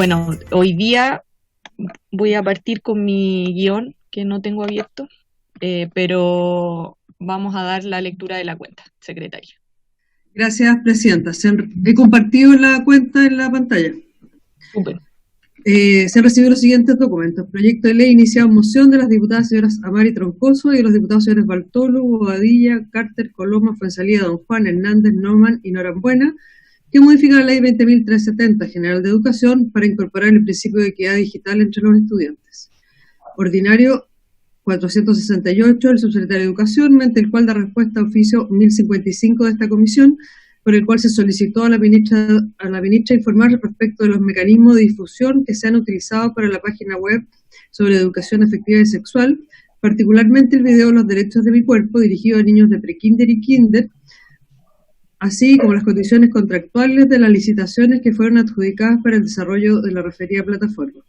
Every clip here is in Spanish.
Bueno, hoy día voy a partir con mi guión, que no tengo abierto, pero vamos a dar la lectura de la cuenta, secretaria. Gracias, Presidenta. He compartido la cuenta en la pantalla. Súper. Se han recibido los siguientes documentos. Proyecto de ley iniciado en moción de las diputadas señoras Amari Troncoso y de los diputados señores Bartolo, Bobadilla, Carter, Coloma, Fuenzalía, Don Juan, Hernández, Norman y Norambuena, que modifica la ley 20.370 General de Educación para incorporar el principio de equidad digital entre los estudiantes. Ordinario 468, el subsecretario de Educación, mediante el cual da respuesta a oficio 1055 de esta comisión, por el cual se solicitó a la ministra informar respecto de los mecanismos de difusión que se han utilizado para la página web sobre educación afectiva y sexual, particularmente el video Los derechos de mi cuerpo, dirigido a niños de prekinder y kinder, así como las condiciones contractuales de las licitaciones que fueron adjudicadas para el desarrollo de la referida plataforma.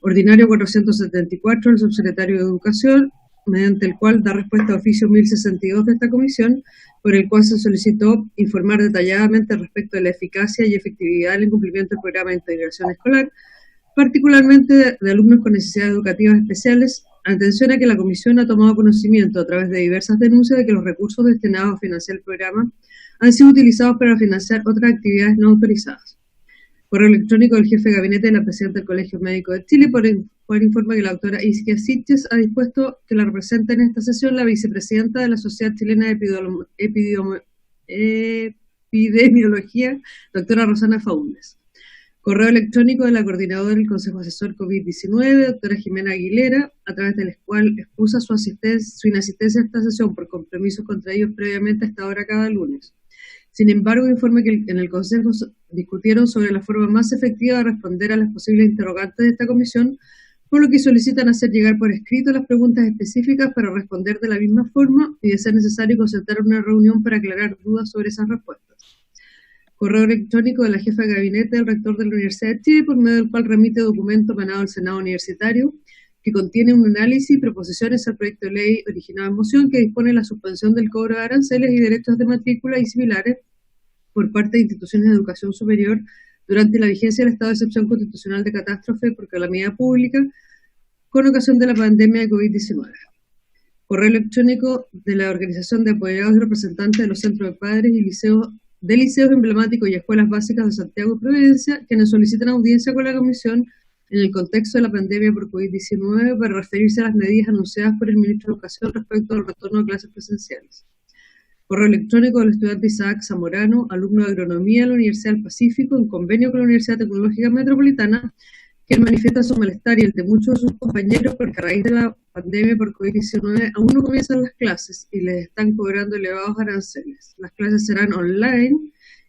Ordinario 474, el subsecretario de Educación, mediante el cual da respuesta a oficio 1062 de esta comisión, por el cual se solicitó informar detalladamente respecto de la eficacia y efectividad del incumplimiento del programa de integración escolar, particularmente de alumnos con necesidades educativas especiales, atención a que la comisión ha tomado conocimiento a través de diversas denuncias de que los recursos destinados a financiar el programa han sido utilizados para financiar otras actividades no autorizadas. Correo electrónico del jefe de gabinete de la presidenta del Colegio Médico de Chile, por informe que la doctora Isquia Sitges ha dispuesto que la represente en esta sesión la vicepresidenta de la Sociedad Chilena de Epidemiología, doctora Rosana Faúndez. Correo electrónico de la coordinadora del Consejo Asesor COVID-19, doctora Jimena Aguilera, a través del cual excusa su inasistencia a esta sesión por compromisos contraídos previamente a esta hora cada lunes. Sin embargo, informe que en el Consejo discutieron sobre la forma más efectiva de responder a las posibles interrogantes de esta comisión, por lo que solicitan hacer llegar por escrito las preguntas específicas para responder de la misma forma y, de ser necesario, concertar una reunión para aclarar dudas sobre esas respuestas. Correo electrónico de la jefa de gabinete del rector de la Universidad de Chile, por medio del cual remite documento emanado al Senado Universitario, que contiene un análisis y proposiciones al proyecto de ley originado en moción que dispone la suspensión del cobro de aranceles y derechos de matrícula y similares por parte de instituciones de educación superior durante la vigencia del estado de excepción constitucional de catástrofe por calamidad pública con ocasión de la pandemia de COVID-19. Correo electrónico de la Organización de Apoderados y Representantes de los Centros de Padres y liceos emblemáticos y escuelas básicas de Santiago y Providencia, quienes solicitan audiencia con la Comisión en el contexto de la pandemia por COVID-19 para referirse a las medidas anunciadas por el Ministro de Educación respecto al retorno a clases presenciales. Correo electrónico del estudiante Isaac Zamorano, alumno de Agronomía de la Universidad del Pacífico, en convenio con la Universidad Tecnológica Metropolitana, que manifiesta su malestar y el de muchos de sus compañeros porque a raíz de la pandemia por COVID-19 aún no comienzan las clases y les están cobrando elevados aranceles. Las clases serán online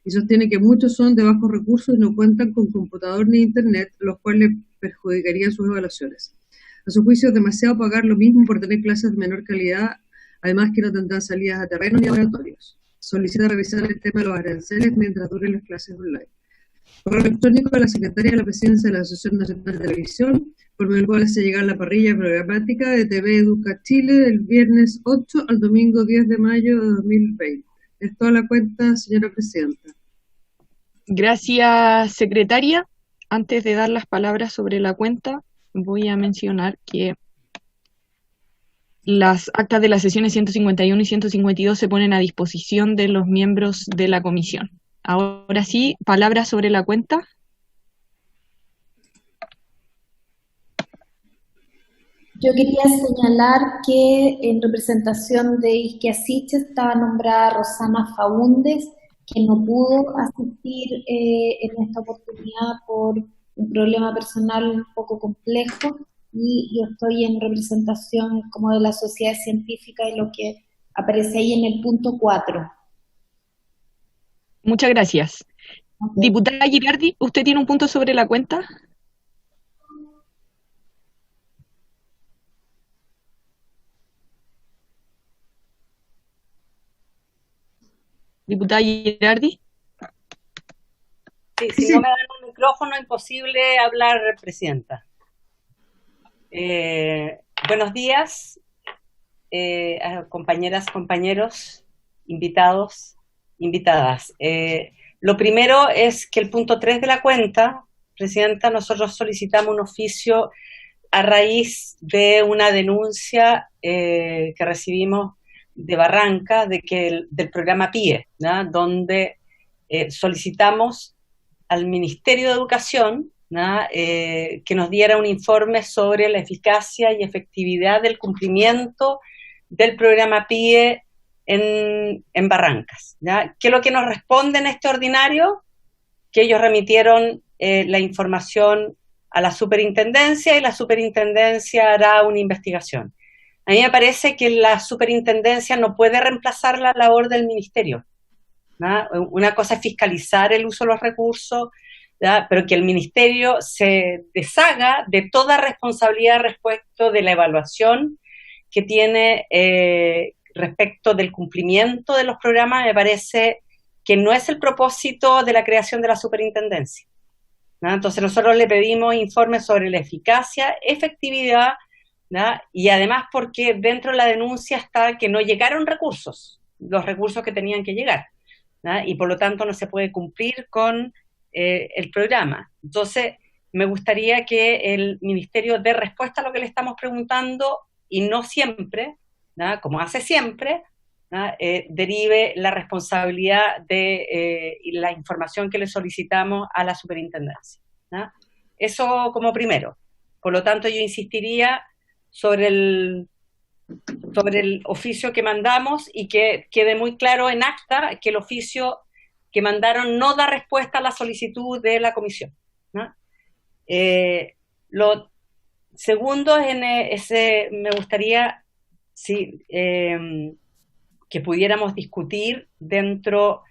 y sostiene que muchos son de bajos recursos y no cuentan con computador ni internet, los cuales perjudicarían sus evaluaciones. A su juicio es demasiado pagar lo mismo por tener clases de menor calidad, además que no tendrán salidas a terreno ni laboratorios. Solicita revisar el tema de los aranceles mientras duren las clases online. Correo electrónico de la secretaria de la presidencia de la Asociación Nacional de Televisión, por medio del cual hace llegar la parrilla programática de TV Educa Chile del viernes 8 al domingo 10 de mayo de 2020. Es toda la cuenta, señora presidenta. Gracias, secretaria. Antes de dar las palabras sobre la cuenta, voy a mencionar que las actas de las sesiones 151 y 152 se ponen a disposición de los miembros de la comisión. Ahora sí, palabras sobre la cuenta. Yo quería señalar que en representación de Isquia Sitges estaba nombrada Rosana Faúndez, que no pudo asistir en esta oportunidad por un problema personal un poco complejo, y yo estoy en representación como de la sociedad científica y lo que aparece ahí en el punto 4. Muchas gracias. Okay. Diputada Girardi, ¿usted tiene un punto sobre la cuenta? Diputada Girardi. Sí, si no me dan un micrófono, imposible hablar, presidenta. Buenos días, compañeras, compañeros, invitados, invitadas. Lo primero es que el punto 3 de la cuenta, Presidenta, nosotros solicitamos un oficio a raíz de una denuncia que recibimos de Barranca, del programa PIE, ¿no? Donde solicitamos al Ministerio de Educación, ¿no? Que nos diera un informe sobre la eficacia y efectividad del cumplimiento del programa PIE en Barrancas, ¿ya? ¿Qué es lo que nos responde en este ordinario? Que ellos remitieron la información a la superintendencia y la superintendencia hará una investigación. A mí me parece que la superintendencia no puede reemplazar la labor del ministerio, ¿no? Una cosa es fiscalizar el uso de los recursos, ¿no? Pero que el ministerio se deshaga de toda responsabilidad respecto de la evaluación que tiene respecto del cumplimiento de los programas, me parece que no es el propósito de la creación de la superintendencia, ¿no? Entonces nosotros le pedimos informes sobre la eficacia, efectividad, ¿no? Y además porque dentro de la denuncia está que no llegaron recursos, los recursos que tenían que llegar, ¿no? Y por lo tanto no se puede cumplir con el programa. Entonces me gustaría que el ministerio dé respuesta a lo que le estamos preguntando y no siempre, ¿no? Como hace siempre, ¿no? Derive la responsabilidad de la información que le solicitamos a la superintendencia, ¿no? Eso como primero. Por lo tanto, yo insistiría sobre el oficio que mandamos y que quede muy claro en acta que el oficio que mandaron no da respuesta a la solicitud de la comisión, ¿no? Lo segundo, me gustaría que pudiéramos discutir dentro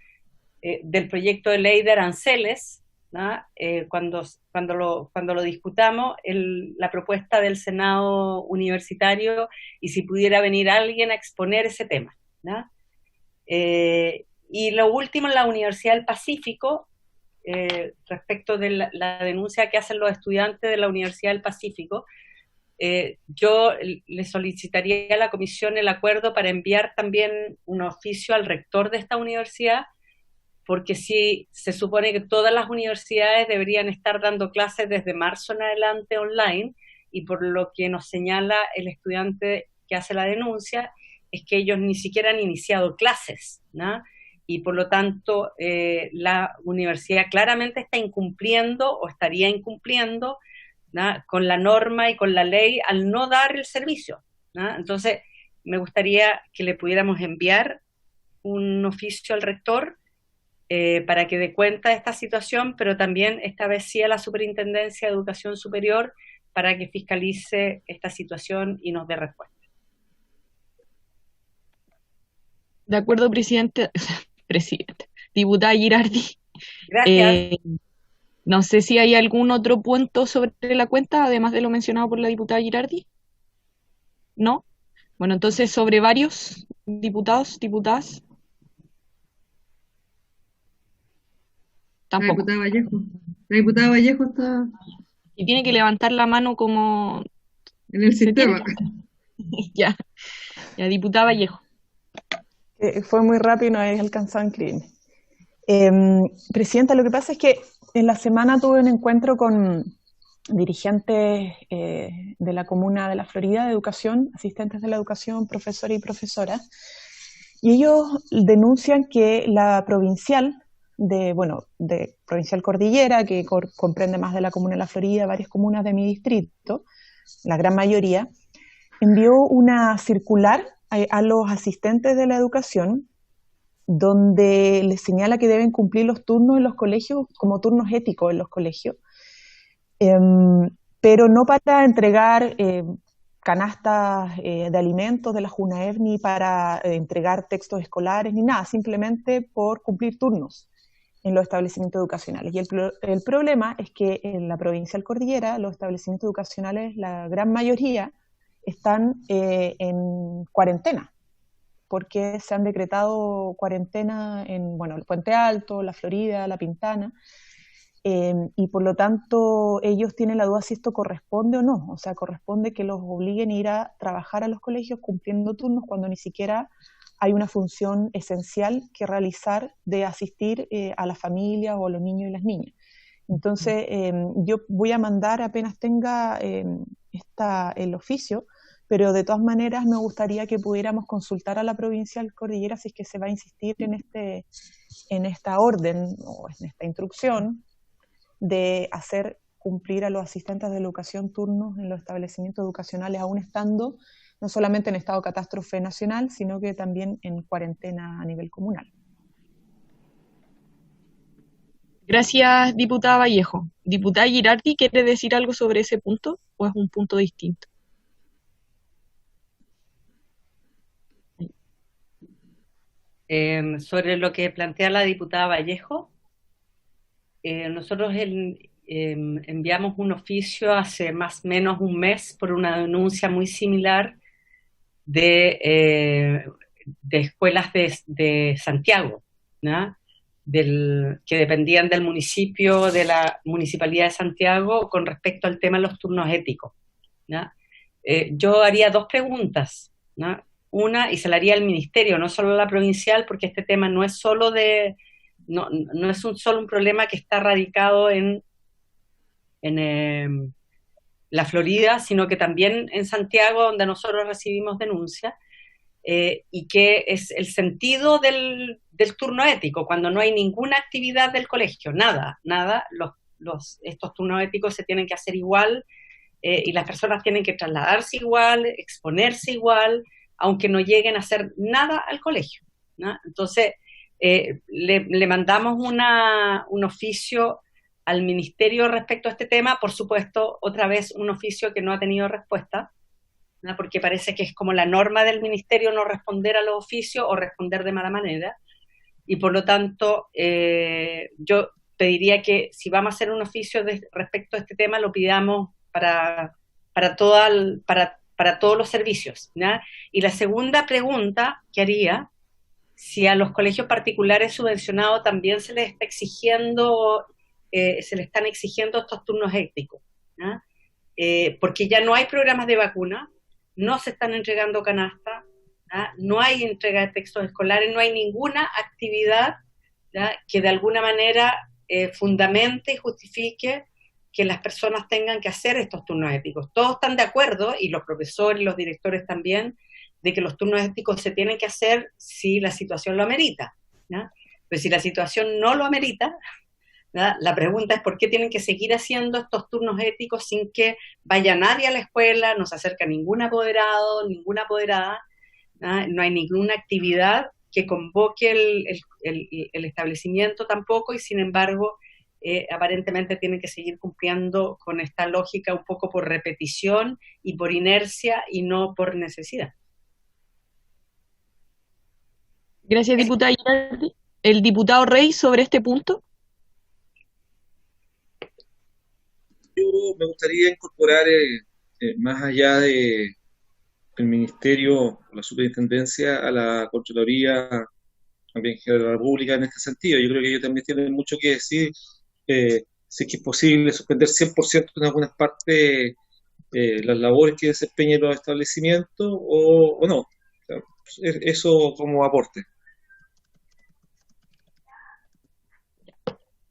del proyecto de ley de aranceles, ¿no? Cuando lo discutamos, la propuesta del Senado Universitario, y si pudiera venir alguien a exponer ese tema, ¿no? Y lo último, en la Universidad del Pacífico, respecto de la denuncia que hacen los estudiantes de la Universidad del Pacífico, yo le solicitaría a la comisión el acuerdo para enviar también un oficio al rector de esta universidad, porque sí, se supone que todas las universidades deberían estar dando clases desde marzo en adelante online, y por lo que nos señala el estudiante que hace la denuncia, es que ellos ni siquiera han iniciado clases, ¿no? Y por lo tanto la universidad claramente está incumpliendo o estaría incumpliendo, ¿no? Con la norma y con la ley al no dar el servicio, ¿no? Entonces me gustaría que le pudiéramos enviar un oficio al rector para que dé cuenta de esta situación, pero también esta vez sí a la Superintendencia de Educación Superior para que fiscalice esta situación y nos dé respuesta. De acuerdo, presidente. Diputada Girardi. Gracias. No sé si hay algún otro punto sobre la cuenta, además de lo mencionado por la diputada Girardi. ¿No? Bueno, entonces sobre varios diputados, diputadas. Tampoco. La diputada Vallejo está... Y tiene que levantar la mano como... en el sistema. Ya, diputada Vallejo. Fue muy rápido y no habéis alcanzado a inscribirme. Presidenta, lo que pasa es que en la semana tuve un encuentro con dirigentes de la comuna de La Florida de educación, asistentes de la educación, profesores y profesoras, y ellos denuncian que la provincial de Provincial Cordillera, que comprende más de la comuna de La Florida, varias comunas de mi distrito, la gran mayoría, envió una circular a los asistentes de la educación donde les señala que deben cumplir los turnos en los colegios como turnos éticos en los colegios, pero no para entregar canastas de alimentos de la JUNAEV, ni para entregar textos escolares, ni nada, simplemente por cumplir turnos en los establecimientos educacionales. Y el problema es que en la Provincial Cordillera los establecimientos educacionales, la gran mayoría, están en cuarentena, porque se han decretado cuarentena en el Puente Alto, La Florida, La Pintana, y por lo tanto ellos tienen la duda si esto corresponde o no. O sea, corresponde que los obliguen a ir a trabajar a los colegios cumpliendo turnos cuando ni siquiera hay una función esencial que realizar de asistir a la familia o a los niños y las niñas. Entonces, yo voy a mandar apenas tenga el oficio, pero de todas maneras me gustaría que pudiéramos consultar a la Provincial Cordillera si es que se va a insistir en esta orden o en esta instrucción de hacer cumplir a los asistentes de educación turnos en los establecimientos educacionales, aún estando no solamente en estado de catástrofe nacional, sino que también en cuarentena a nivel comunal. Gracias, diputada Vallejo. Diputada Girardi, ¿quiere decir algo sobre ese punto o es un punto distinto? Sobre lo que plantea la diputada Vallejo, nosotros enviamos un oficio hace más o menos un mes por una denuncia muy similar de escuelas de Santiago, ¿no? Que dependían del municipio, de la Municipalidad de Santiago, con respecto al tema de los turnos éticos, ¿no? Yo haría dos preguntas, ¿no? Una, y se la haría al Ministerio, no solo a la provincial, porque este tema no es solo no es solo un problema que está radicado en la Florida, sino que también en Santiago, donde nosotros recibimos denuncias, y que es el sentido del turno ético, cuando no hay ninguna actividad del colegio, nada, estos turnos éticos se tienen que hacer igual, y las personas tienen que trasladarse igual, exponerse igual, aunque no lleguen a hacer nada al colegio, ¿no? Entonces, le mandamos un oficio al Ministerio respecto a este tema, por supuesto, otra vez un oficio que no ha tenido respuesta, ¿no? Porque parece que es como la norma del Ministerio no responder a los oficios o responder de mala manera, y por lo tanto, yo pediría que si vamos a hacer un oficio respecto a este tema, lo pidamos para todos los servicios, ¿no? Y la segunda pregunta que haría, si a los colegios particulares subvencionados también se les está exigiendo, se les están exigiendo estos turnos éticos, ¿no? Porque ya no hay programas de vacuna, no se están entregando canastas, ¿no? No hay entrega de textos escolares, no hay ninguna actividad, ¿no?, que de alguna manera fundamente y justifique que las personas tengan que hacer estos turnos éticos. Todos están de acuerdo, y los profesores y los directores también, de que los turnos éticos se tienen que hacer si la situación lo amerita, ¿no? Pero si la situación no lo amerita, ¿no?, la pregunta es por qué tienen que seguir haciendo estos turnos éticos sin que vaya nadie a la escuela, no se acerca ningún apoderado, ninguna apoderada, ¿no? No hay ninguna actividad que convoque el establecimiento tampoco, y sin embargo, aparentemente tienen que seguir cumpliendo con esta lógica un poco por repetición y por inercia y no por necesidad. Gracias, diputada Girardi. El diputado Rey, sobre este punto. Yo me gustaría incorporar, más allá del Ministerio, la Superintendencia, a la Contraloría también de la República en este sentido. Yo creo que ellos también tienen mucho que decir, si es que es posible suspender 100% en algunas partes las labores que desempeñen los establecimientos o no. O sea, eso como aporte.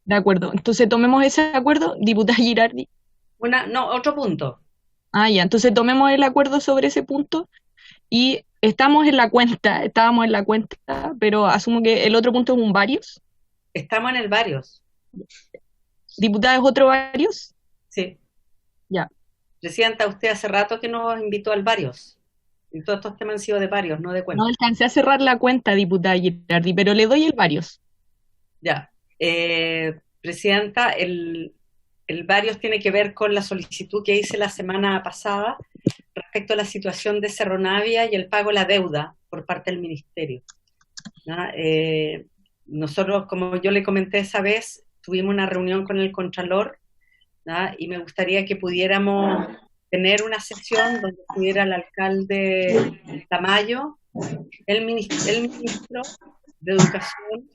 De acuerdo. Entonces tomemos ese acuerdo, diputada Girardi. Otro punto. Ya, entonces tomemos el acuerdo sobre ese punto y estábamos en la cuenta, pero asumo que el otro punto es un varios. Estamos en el varios. ¿Diputada, es otro varios? Sí. Ya. Presidenta, usted hace rato que nos invitó al varios. Y todos estos temas han sido de varios, no de cuenta. No alcancé a cerrar la cuenta, diputada Girardi, pero le doy el varios. Ya. Presidenta, el varios tiene que ver con la solicitud que hice la semana pasada respecto a la situación de Cerro Navia y el pago de la deuda por parte del Ministerio, ¿no? Nosotros, como yo le comenté esa vez, tuvimos una reunión con el Contralor, ¿no?, y me gustaría que pudiéramos tener una sesión donde estuviera el alcalde Tamayo, el ministro de Educación,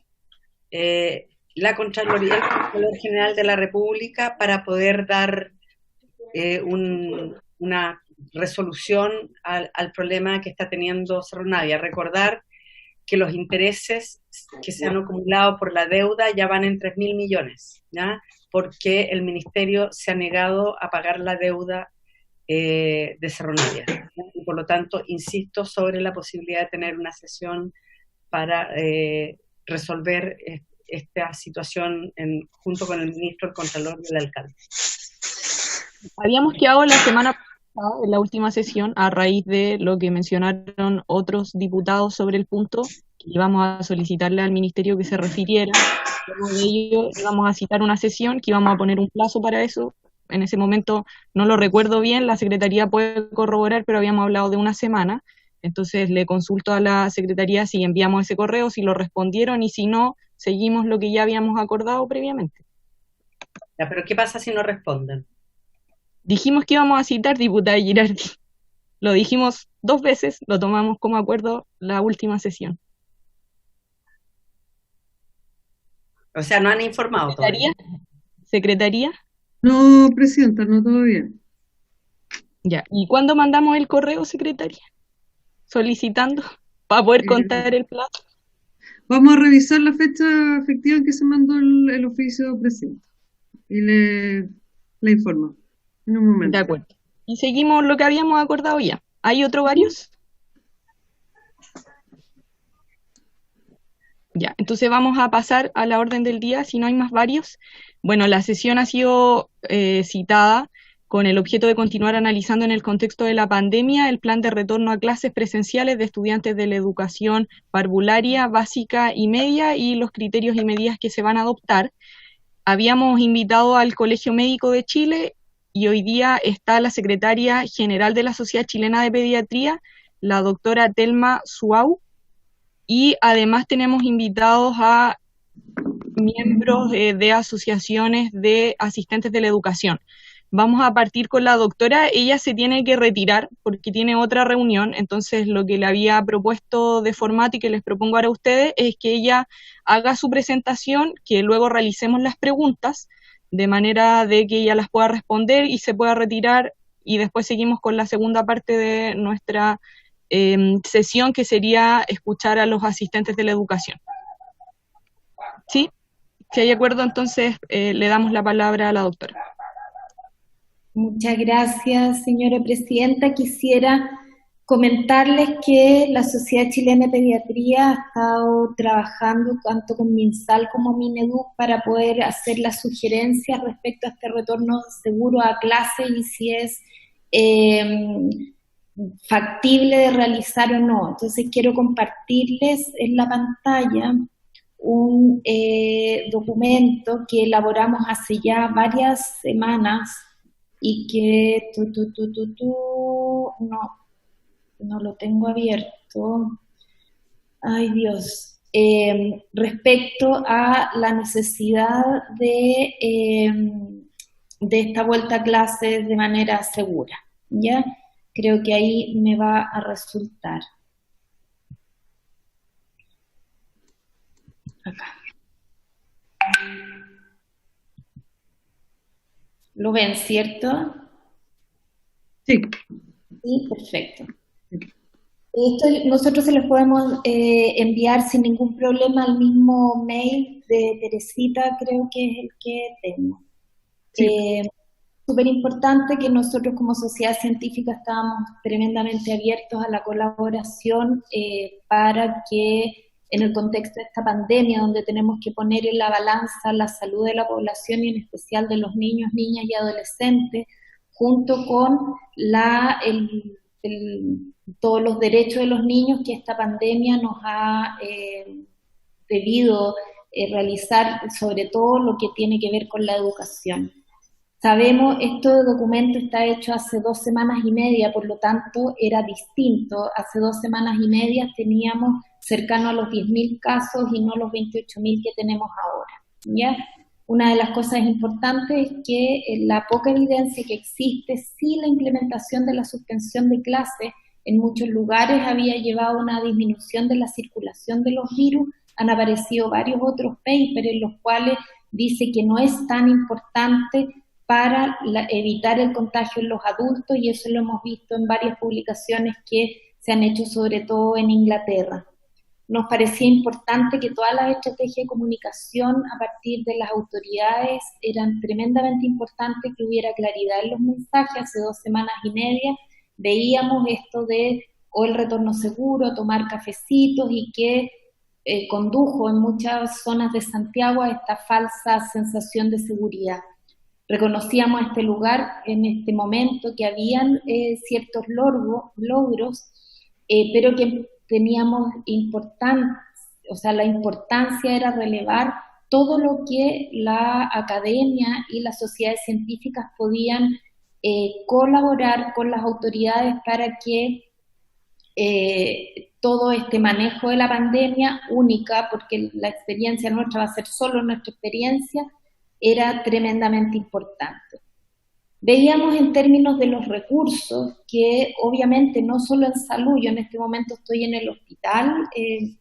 la Contraloría, el Contralor General de la República, para poder dar una resolución al problema que está teniendo Cerro Navia. Recordar que los intereses que se han acumulado por la deuda ya van en 3.000 millones, ¿ya?, porque el Ministerio se ha negado a pagar la deuda de Cerro Navia. Y por lo tanto, insisto sobre la posibilidad de tener una sesión para resolver esta situación junto con el ministro, el Contralor y el alcalde. Habíamos quedado la semana pasada, en la última sesión, a raíz de lo que mencionaron otros diputados sobre el punto, que íbamos a solicitarle al ministerio que se refiriera. Luego de ello íbamos a citar una sesión, que íbamos a poner un plazo para eso. En ese momento no lo recuerdo bien, la Secretaría puede corroborar, pero habíamos hablado de una semana. Entonces le consulto a la Secretaría si enviamos ese correo, si lo respondieron, y si no, seguimos lo que ya habíamos acordado previamente. Ya, pero ¿qué pasa si no responden? Dijimos que íbamos a citar, diputada Girardi. Lo dijimos 2 veces, lo tomamos como acuerdo la última sesión. O sea, no han informado todavía. ¿Secretaría? No, presidenta, no todavía. Ya. ¿Y cuándo mandamos el correo, secretaria? Solicitando para poder contar el plazo. Vamos a revisar la fecha efectiva en que se mandó el oficio, presidenta. Y le informo en un momento. De acuerdo. Y seguimos lo que habíamos acordado ya. ¿Hay otro varios? Ya, entonces vamos a pasar a la orden del día, si no hay más varios. Bueno, la sesión ha sido citada con el objeto de continuar analizando en el contexto de la pandemia el plan de retorno a clases presenciales de estudiantes de la educación parvularia, básica y media y los criterios y medidas que se van a adoptar. Habíamos invitado al Colegio Médico de Chile y hoy día está la secretaria general de la Sociedad Chilena de Pediatría, la doctora Telma Suau, y además tenemos invitados a miembros de asociaciones de asistentes de la educación. Vamos a partir con la doctora. Ella se tiene que retirar porque tiene otra reunión, entonces lo que le había propuesto de formato y que les propongo ahora a ustedes es que ella haga su presentación, que luego realicemos las preguntas, de manera de que ella las pueda responder y se pueda retirar, y después seguimos con la segunda parte de nuestra sesión, que sería escuchar a los asistentes de la educación. ¿Sí? Si hay acuerdo, entonces le damos la palabra a la doctora. Muchas gracias, señora presidenta. Quisiera comentarles que la Sociedad Chilena de Pediatría ha estado trabajando tanto con MinSal como Mineduc para poder hacer las sugerencias respecto a este retorno seguro a clase y si es factible de realizar o no. Entonces quiero compartirles en la pantalla un documento que elaboramos hace ya varias semanas y que no lo tengo abierto. Ay, Dios. Respecto a la necesidad de esta vuelta a clases de manera segura, ¿ya? Creo que ahí me va a resultar. Acá. ¿Lo ven, cierto? Sí. Sí, perfecto. Esto nosotros se los podemos enviar sin ningún problema al mismo mail de Teresita, creo que es el que tengo. Sí. Súper importante que nosotros como sociedad científica estábamos tremendamente abiertos a la colaboración para que en el contexto de esta pandemia, donde tenemos que poner en la balanza la salud de la población y en especial de los niños, niñas y adolescentes, junto con todos los derechos de los niños que esta pandemia nos ha debido realizar, sobre todo lo que tiene que ver con la educación. Sabemos, este documento está hecho hace 2 semanas y media, por lo tanto era distinto. Hace 2 semanas y media teníamos cercano a los 10.000 casos y no los 28.000 que tenemos ahora, ¿ya? Una de las cosas importantes es que la poca evidencia que existe, sí, la implementación de la suspensión de clases en muchos lugares había llevado a una disminución de la circulación de los virus. Han aparecido varios otros papers en los cuales dice que no es tan importante para evitar el contagio en los adultos, y eso lo hemos visto en varias publicaciones que se han hecho sobre todo en Inglaterra. nos parecía importante que todas las estrategias de comunicación a partir de las autoridades eran tremendamente importantes, que hubiera claridad en los mensajes. Hace 2 semanas y media veíamos esto de o el retorno seguro, tomar cafecitos, y que condujo en muchas zonas de Santiago a esta falsa sensación de seguridad. Reconocíamos este lugar en este momento que habían ciertos logros, pero que teníamos la importancia era relevar todo lo que la academia y las sociedades científicas podían colaborar con las autoridades para que todo este manejo de la pandemia única, porque la experiencia nuestra va a ser solo nuestra experiencia, era tremendamente importante. Veíamos en términos de los recursos que obviamente no solo en salud, yo en este momento estoy en el hospital, en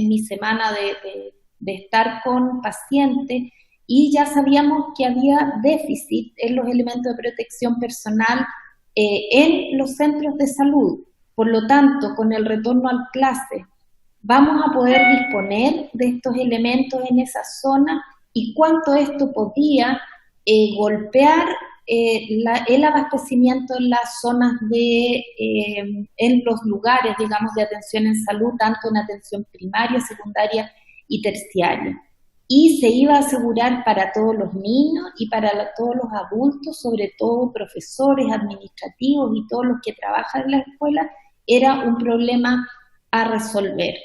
mi semana de estar con pacientes, y ya sabíamos que había déficit en los elementos de protección personal en los centros de salud. Por lo tanto, con el retorno a clases, vamos a poder disponer de estos elementos en esa zona, y cuánto esto podía golpear el abastecimiento en las zonas en los lugares, digamos, de atención en salud, tanto en atención primaria, secundaria y terciaria. Y se iba a asegurar para todos los niños y para todos los adultos, sobre todo profesores, administrativos y todos los que trabajan en la escuela, era un problema a resolver.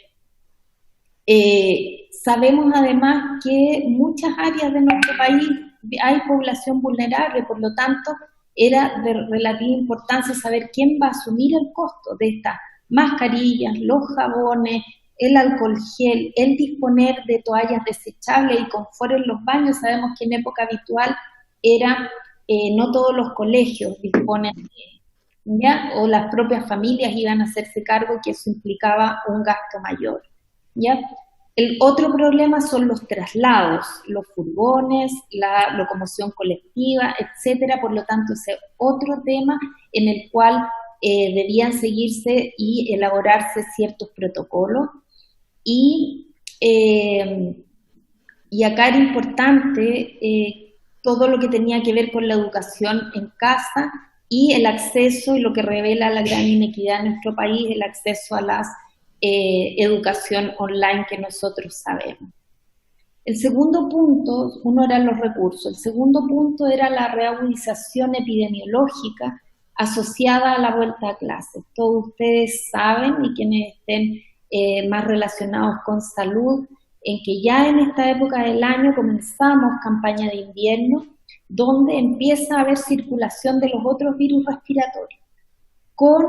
Sabemos además que muchas áreas de nuestro país hay población vulnerable, por lo tanto era de relativa importancia saber quién va a asumir el costo de estas mascarillas, los jabones, el alcohol gel, el disponer de toallas desechables y confort en los baños. Sabemos que en época habitual no todos los colegios disponen ¿ya? O las propias familias iban a hacerse cargo, que eso implicaba un gasto mayor, ¿ya? El otro problema son los traslados, los furgones, la locomoción colectiva, etcétera. Por lo tanto, ese otro tema en el cual debían seguirse y elaborarse ciertos protocolos. Y acá era importante todo lo que tenía que ver con la educación en casa y el acceso, y lo que revela la gran inequidad en nuestro país, el acceso a la educación online que nosotros sabemos. El segundo punto, uno eran los recursos, el segundo punto era la reagudización epidemiológica asociada a la vuelta a clases. Todos ustedes saben, y quienes estén más relacionados con salud, en que ya en esta época del año comenzamos campaña de invierno, donde empieza a haber circulación de los otros virus respiratorios. Con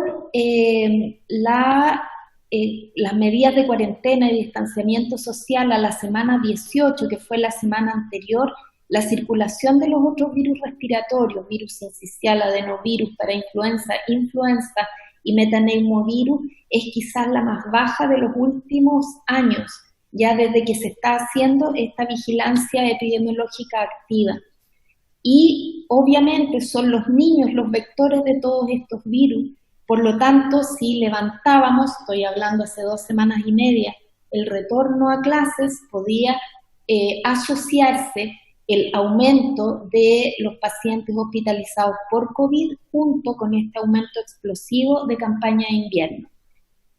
las medidas de cuarentena y distanciamiento social a la semana 18, que fue la semana anterior, la circulación de los otros virus respiratorios, virus sincicial, adenovirus, parainfluenza, influenza y metaneumovirus, es quizás la más baja de los últimos años, ya desde que se está haciendo esta vigilancia epidemiológica activa. Y obviamente son los niños los vectores de todos estos virus. Por lo tanto, si levantábamos, estoy hablando hace 2 semanas y media, el retorno a clases, podía asociarse el aumento de los pacientes hospitalizados por COVID junto con este aumento explosivo de campaña de invierno.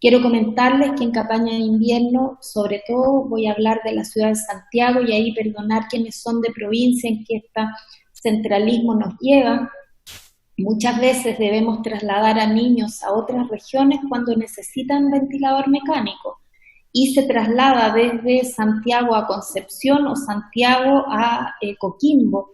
Quiero comentarles que en campaña de invierno, sobre todo, voy a hablar de la ciudad de Santiago, y ahí perdonar quienes son de provincia en que este centralismo nos lleva. Muchas veces debemos trasladar a niños a otras regiones cuando necesitan ventilador mecánico, y se traslada desde Santiago a Concepción o Santiago a Coquimbo,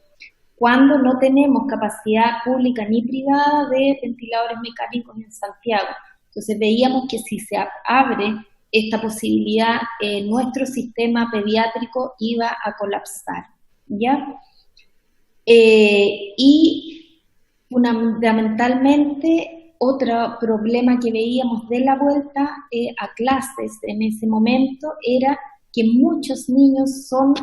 cuando no tenemos capacidad pública ni privada de ventiladores mecánicos en Santiago. Entonces veíamos que si se abre esta posibilidad, nuestro sistema pediátrico iba a colapsar, ¿ya? Y fundamentalmente, otro problema que veíamos de la vuelta a clases en ese momento era que muchos niños son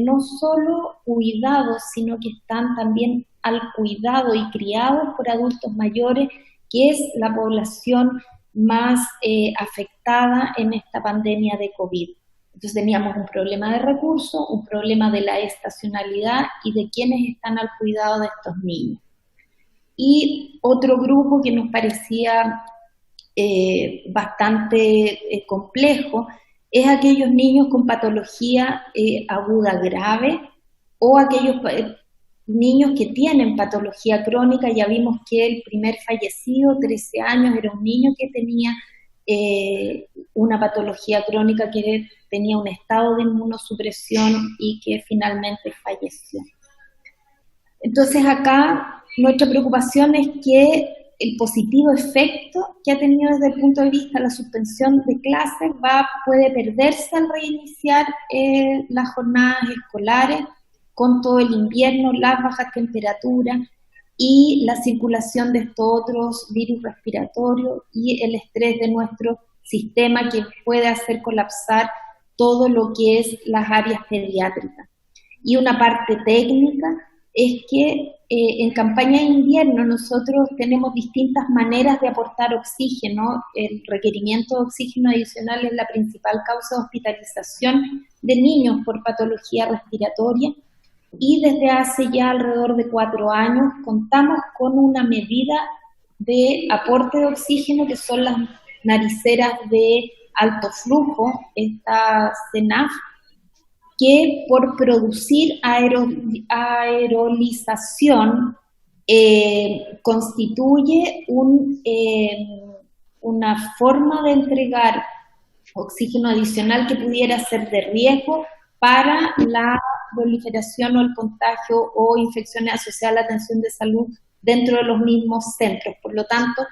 no solo cuidados, sino que están también al cuidado y criados por adultos mayores, que es la población más afectada en esta pandemia de COVID. Entonces teníamos un problema de recursos, un problema de la estacionalidad y de quienes están al cuidado de estos niños. Y otro grupo que nos parecía bastante complejo es aquellos niños con patología aguda grave o aquellos niños que tienen patología crónica. Ya vimos que el primer fallecido, 13 años, era un niño que tenía una patología crónica, que tenía un estado de inmunosupresión y que finalmente falleció. Entonces acá nuestra preocupación es que el positivo efecto que ha tenido desde el punto de vista de la suspensión de clases puede perderse al reiniciar las jornadas escolares, con todo el invierno, las bajas temperaturas y la circulación de estos otros virus respiratorios y el estrés de nuestro sistema, que puede hacer colapsar todo lo que es las áreas pediátricas. Y una parte técnica es que en campaña de invierno nosotros tenemos distintas maneras de aportar oxígeno. El requerimiento de oxígeno adicional es la principal causa de hospitalización de niños por patología respiratoria, y desde hace ya alrededor de 4 años contamos con una medida de aporte de oxígeno que son las nariceras de alto flujo, esta CENAF, que por producir aerolización constituye una forma de entregar oxígeno adicional que pudiera ser de riesgo para la proliferación o el contagio o infecciones asociadas a la atención de salud dentro de los mismos centros. Por lo tanto,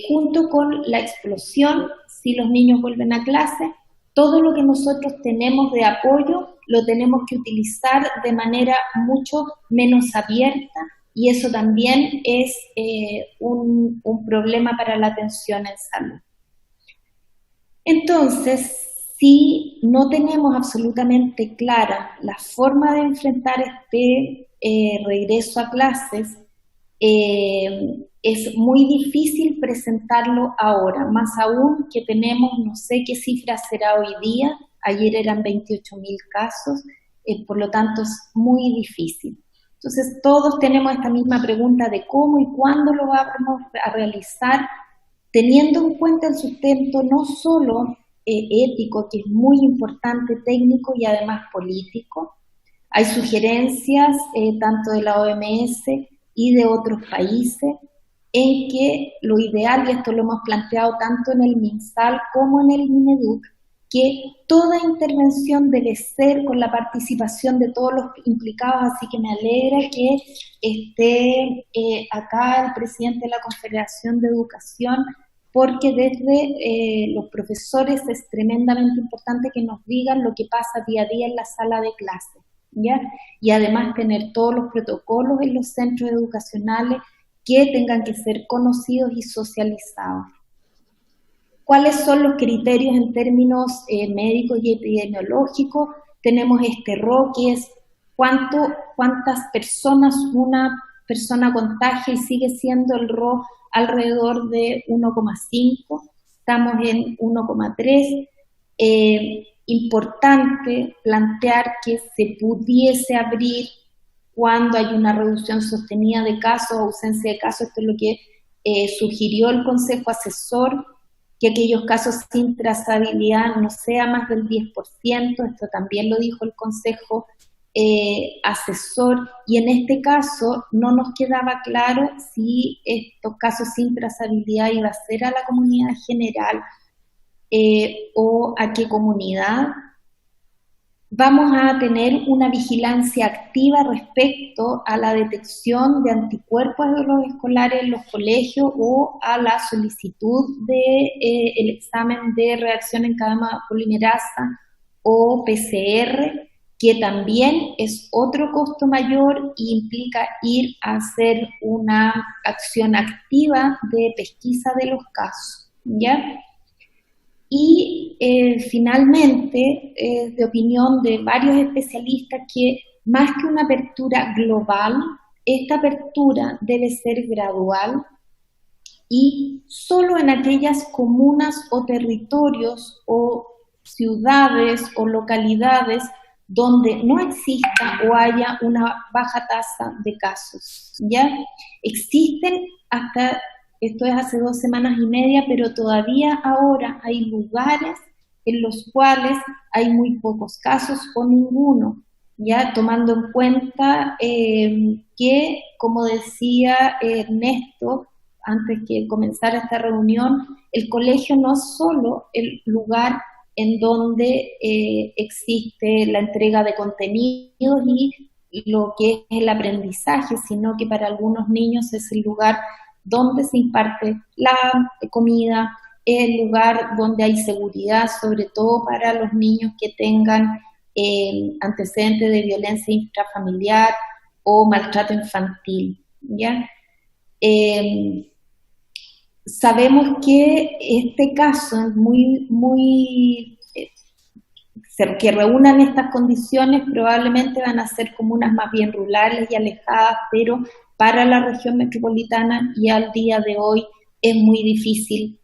junto con la explosión, si los niños vuelven a clase, todo lo que nosotros tenemos de apoyo lo tenemos que utilizar de manera mucho menos abierta, y eso también es un problema para la atención en salud. Entonces, si no tenemos absolutamente clara la forma de enfrentar este regreso a clases, es muy difícil presentarlo ahora, más aún que tenemos, no sé qué cifra será hoy día, ayer eran 28.000 casos, por lo tanto es muy difícil. Entonces todos tenemos esta misma pregunta de cómo y cuándo lo vamos a realizar, teniendo en cuenta el sustento no solo ético, que es muy importante, técnico y además político. Hay sugerencias tanto de la OMS y de otros países en que lo ideal, y esto lo hemos planteado tanto en el MinSal como en el Mineduc, que toda intervención debe ser con la participación de todos los implicados, así que me alegra que esté acá el presidente de la Confederación de Educación, porque desde los profesores es tremendamente importante que nos digan lo que pasa día a día en la sala de clase, ¿ya? Y además tener todos los protocolos en los centros educacionales que tengan que ser conocidos y socializados. ¿Cuáles son los criterios en términos médicos y epidemiológicos? Tenemos este RO, que es cuántas personas una persona contagia, y sigue siendo el RO alrededor de 1,5, estamos en 1,3. Importante plantear que se pudiese abrir cuando hay una reducción sostenida de casos, ausencia de casos. Esto es lo que sugirió el Consejo Asesor, que aquellos casos sin trazabilidad no sea más del 10%, esto también lo dijo el Consejo Asesor, y en este caso no nos quedaba claro si estos casos sin trazabilidad iba a ser a la comunidad general o a qué comunidad. Vamos a tener una vigilancia activa respecto a la detección de anticuerpos de los escolares en los colegios o a la solicitud de el examen de reacción en cadena polimerasa o PCR, que también es otro costo mayor y implica ir a hacer una acción activa de pesquisa de los casos, ¿ya? Y finalmente, de opinión de varios especialistas, que más que una apertura global, esta apertura debe ser gradual y solo en aquellas comunas o territorios o ciudades o localidades donde no exista o haya una baja tasa de casos, ¿ya? Existen hasta, esto es hace 2 semanas y media, pero todavía ahora hay lugares en los cuales hay muy pocos casos o ninguno, ya tomando en cuenta que, como decía Ernesto, antes que comenzara esta reunión, el colegio no es solo el lugar en donde existe la entrega de contenidos y lo que es el aprendizaje, sino que para algunos niños es el lugar donde se imparte la comida, el lugar donde hay seguridad, sobre todo para los niños que tengan antecedentes de violencia intrafamiliar o maltrato infantil, ¿ya? Sabemos que este caso es que reúnan estas condiciones probablemente van a ser comunas más bien rurales y alejadas, pero para la región metropolitana y al día de hoy es muy difícil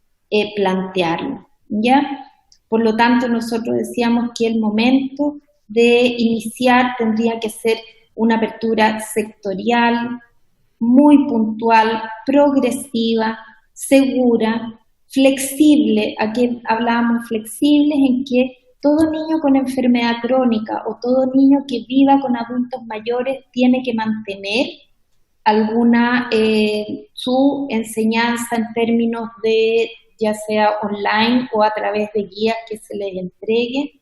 plantearlo, ¿ya? Por lo tanto, nosotros decíamos que el momento de iniciar tendría que ser una apertura sectorial, muy puntual, progresiva, segura, flexible. Aquí hablábamos flexibles en que todo niño con enfermedad crónica o todo niño que viva con adultos mayores tiene que mantener alguna su enseñanza en términos de ya sea online o a través de guías que se les entregue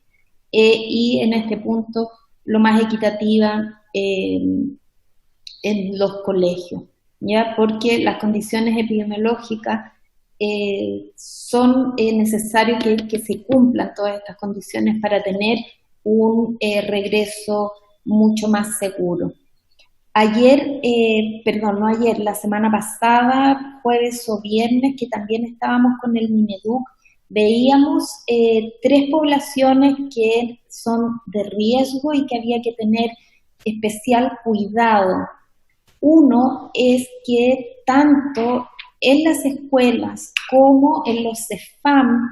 y en este punto lo más equitativa en los colegios, ¿ya? Porque las condiciones epidemiológicas son necesarios que se cumplan todas estas condiciones para tener un regreso mucho más seguro. La semana pasada, jueves o viernes, que también estábamos con el Mineduc, veíamos 3 poblaciones que son de riesgo y que había que tener especial cuidado. Uno es que tanto en las escuelas como en los CEFAM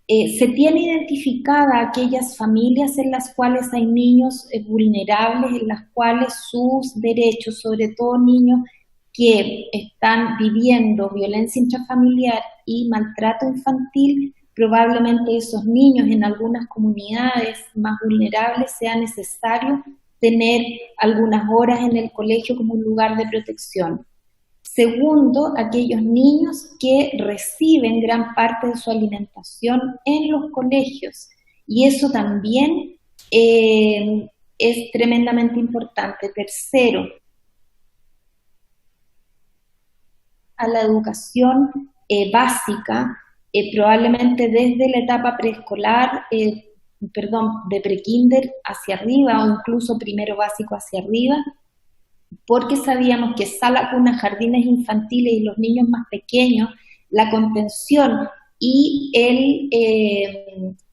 se tiene identificada aquellas familias en las cuales hay niños vulnerables, en las cuales sus derechos, sobre todo niños que están viviendo violencia intrafamiliar y maltrato infantil, probablemente esos niños en algunas comunidades más vulnerables sea necesario tener algunas horas en el colegio como un lugar de protección. Segundo, aquellos niños que reciben gran parte de su alimentación en los colegios. Y eso también es tremendamente importante. Tercero, a la educación básica, probablemente desde la etapa preescolar, de prekinder hacia arriba o incluso primero básico hacia arriba, porque sabíamos que sala, cuna, jardines infantiles y los niños más pequeños, la contención y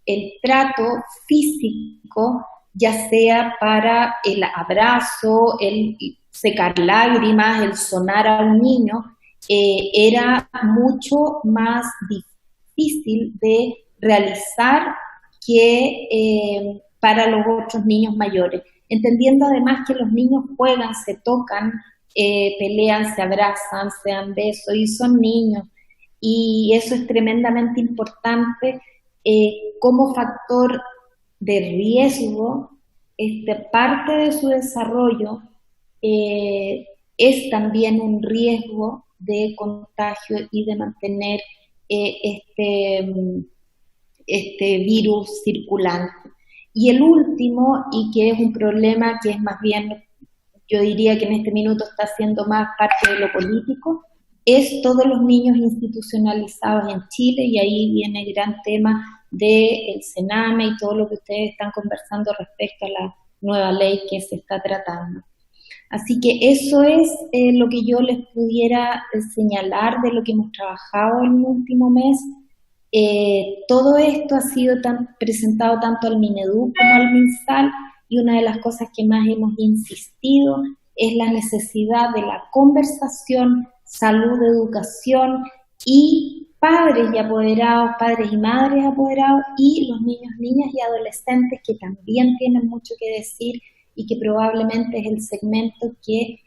el trato físico, ya sea para el abrazo, el secar lágrimas, el sonar a un niño, era mucho más difícil de realizar que para los otros niños mayores. Entendiendo además que los niños juegan, se tocan, pelean, se abrazan, se dan besos y son niños. Y eso es tremendamente importante como factor de riesgo. Parte de su desarrollo es también un riesgo de contagio y de mantener este virus circulante. Y el último, y que es un problema que es más bien, yo diría que en este minuto está siendo más parte de lo político, es todos los niños institucionalizados en Chile, y ahí viene el gran tema del Sename y todo lo que ustedes están conversando respecto a la nueva ley que se está tratando. Así que eso es lo que yo les pudiera señalar de lo que hemos trabajado en el último mes. Todo esto ha sido presentado tanto al Mineduc como al MinSal, y una de las cosas que más hemos insistido es la necesidad de la conversación salud, educación y padres y apoderados, padres y madres apoderados y los niños, niñas y adolescentes que también tienen mucho que decir y que probablemente es el segmento que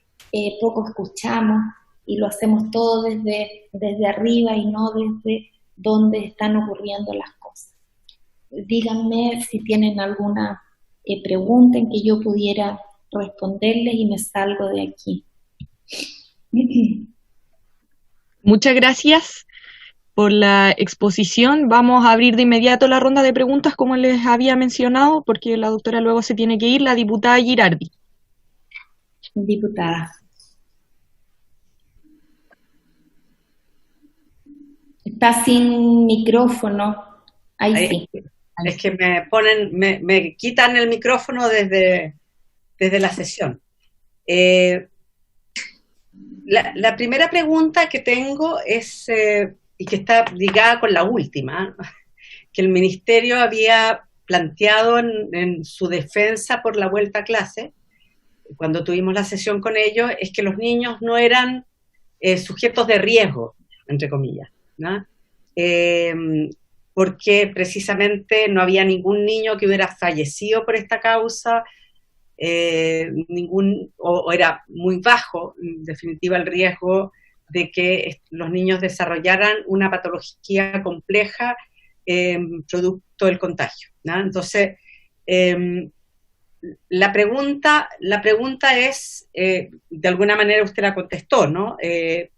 poco escuchamos y lo hacemos todo desde arriba y no desde donde están ocurriendo las cosas. Díganme si tienen alguna pregunta en que yo pudiera responderles y me salgo de aquí. Muchas gracias por la exposición. Vamos a abrir de inmediato la ronda de preguntas, como les había mencionado, porque la doctora luego se tiene que ir, la diputada Girardi. Diputada. Está sin micrófono. Ahí sí. Es que me quitan el micrófono desde la sesión. La primera pregunta que tengo es, y que está ligada con la última, que el Ministerio había planteado en su defensa por la vuelta a clase, cuando tuvimos la sesión con ellos, es que los niños no eran sujetos de riesgo, entre comillas, ¿no? Porque precisamente no había ningún niño que hubiera fallecido por esta causa, o era muy bajo, en definitiva, el riesgo de que los niños desarrollaran una patología compleja producto del contagio, ¿no? Entonces, la pregunta es, de alguna manera usted la contestó, ¿no? Que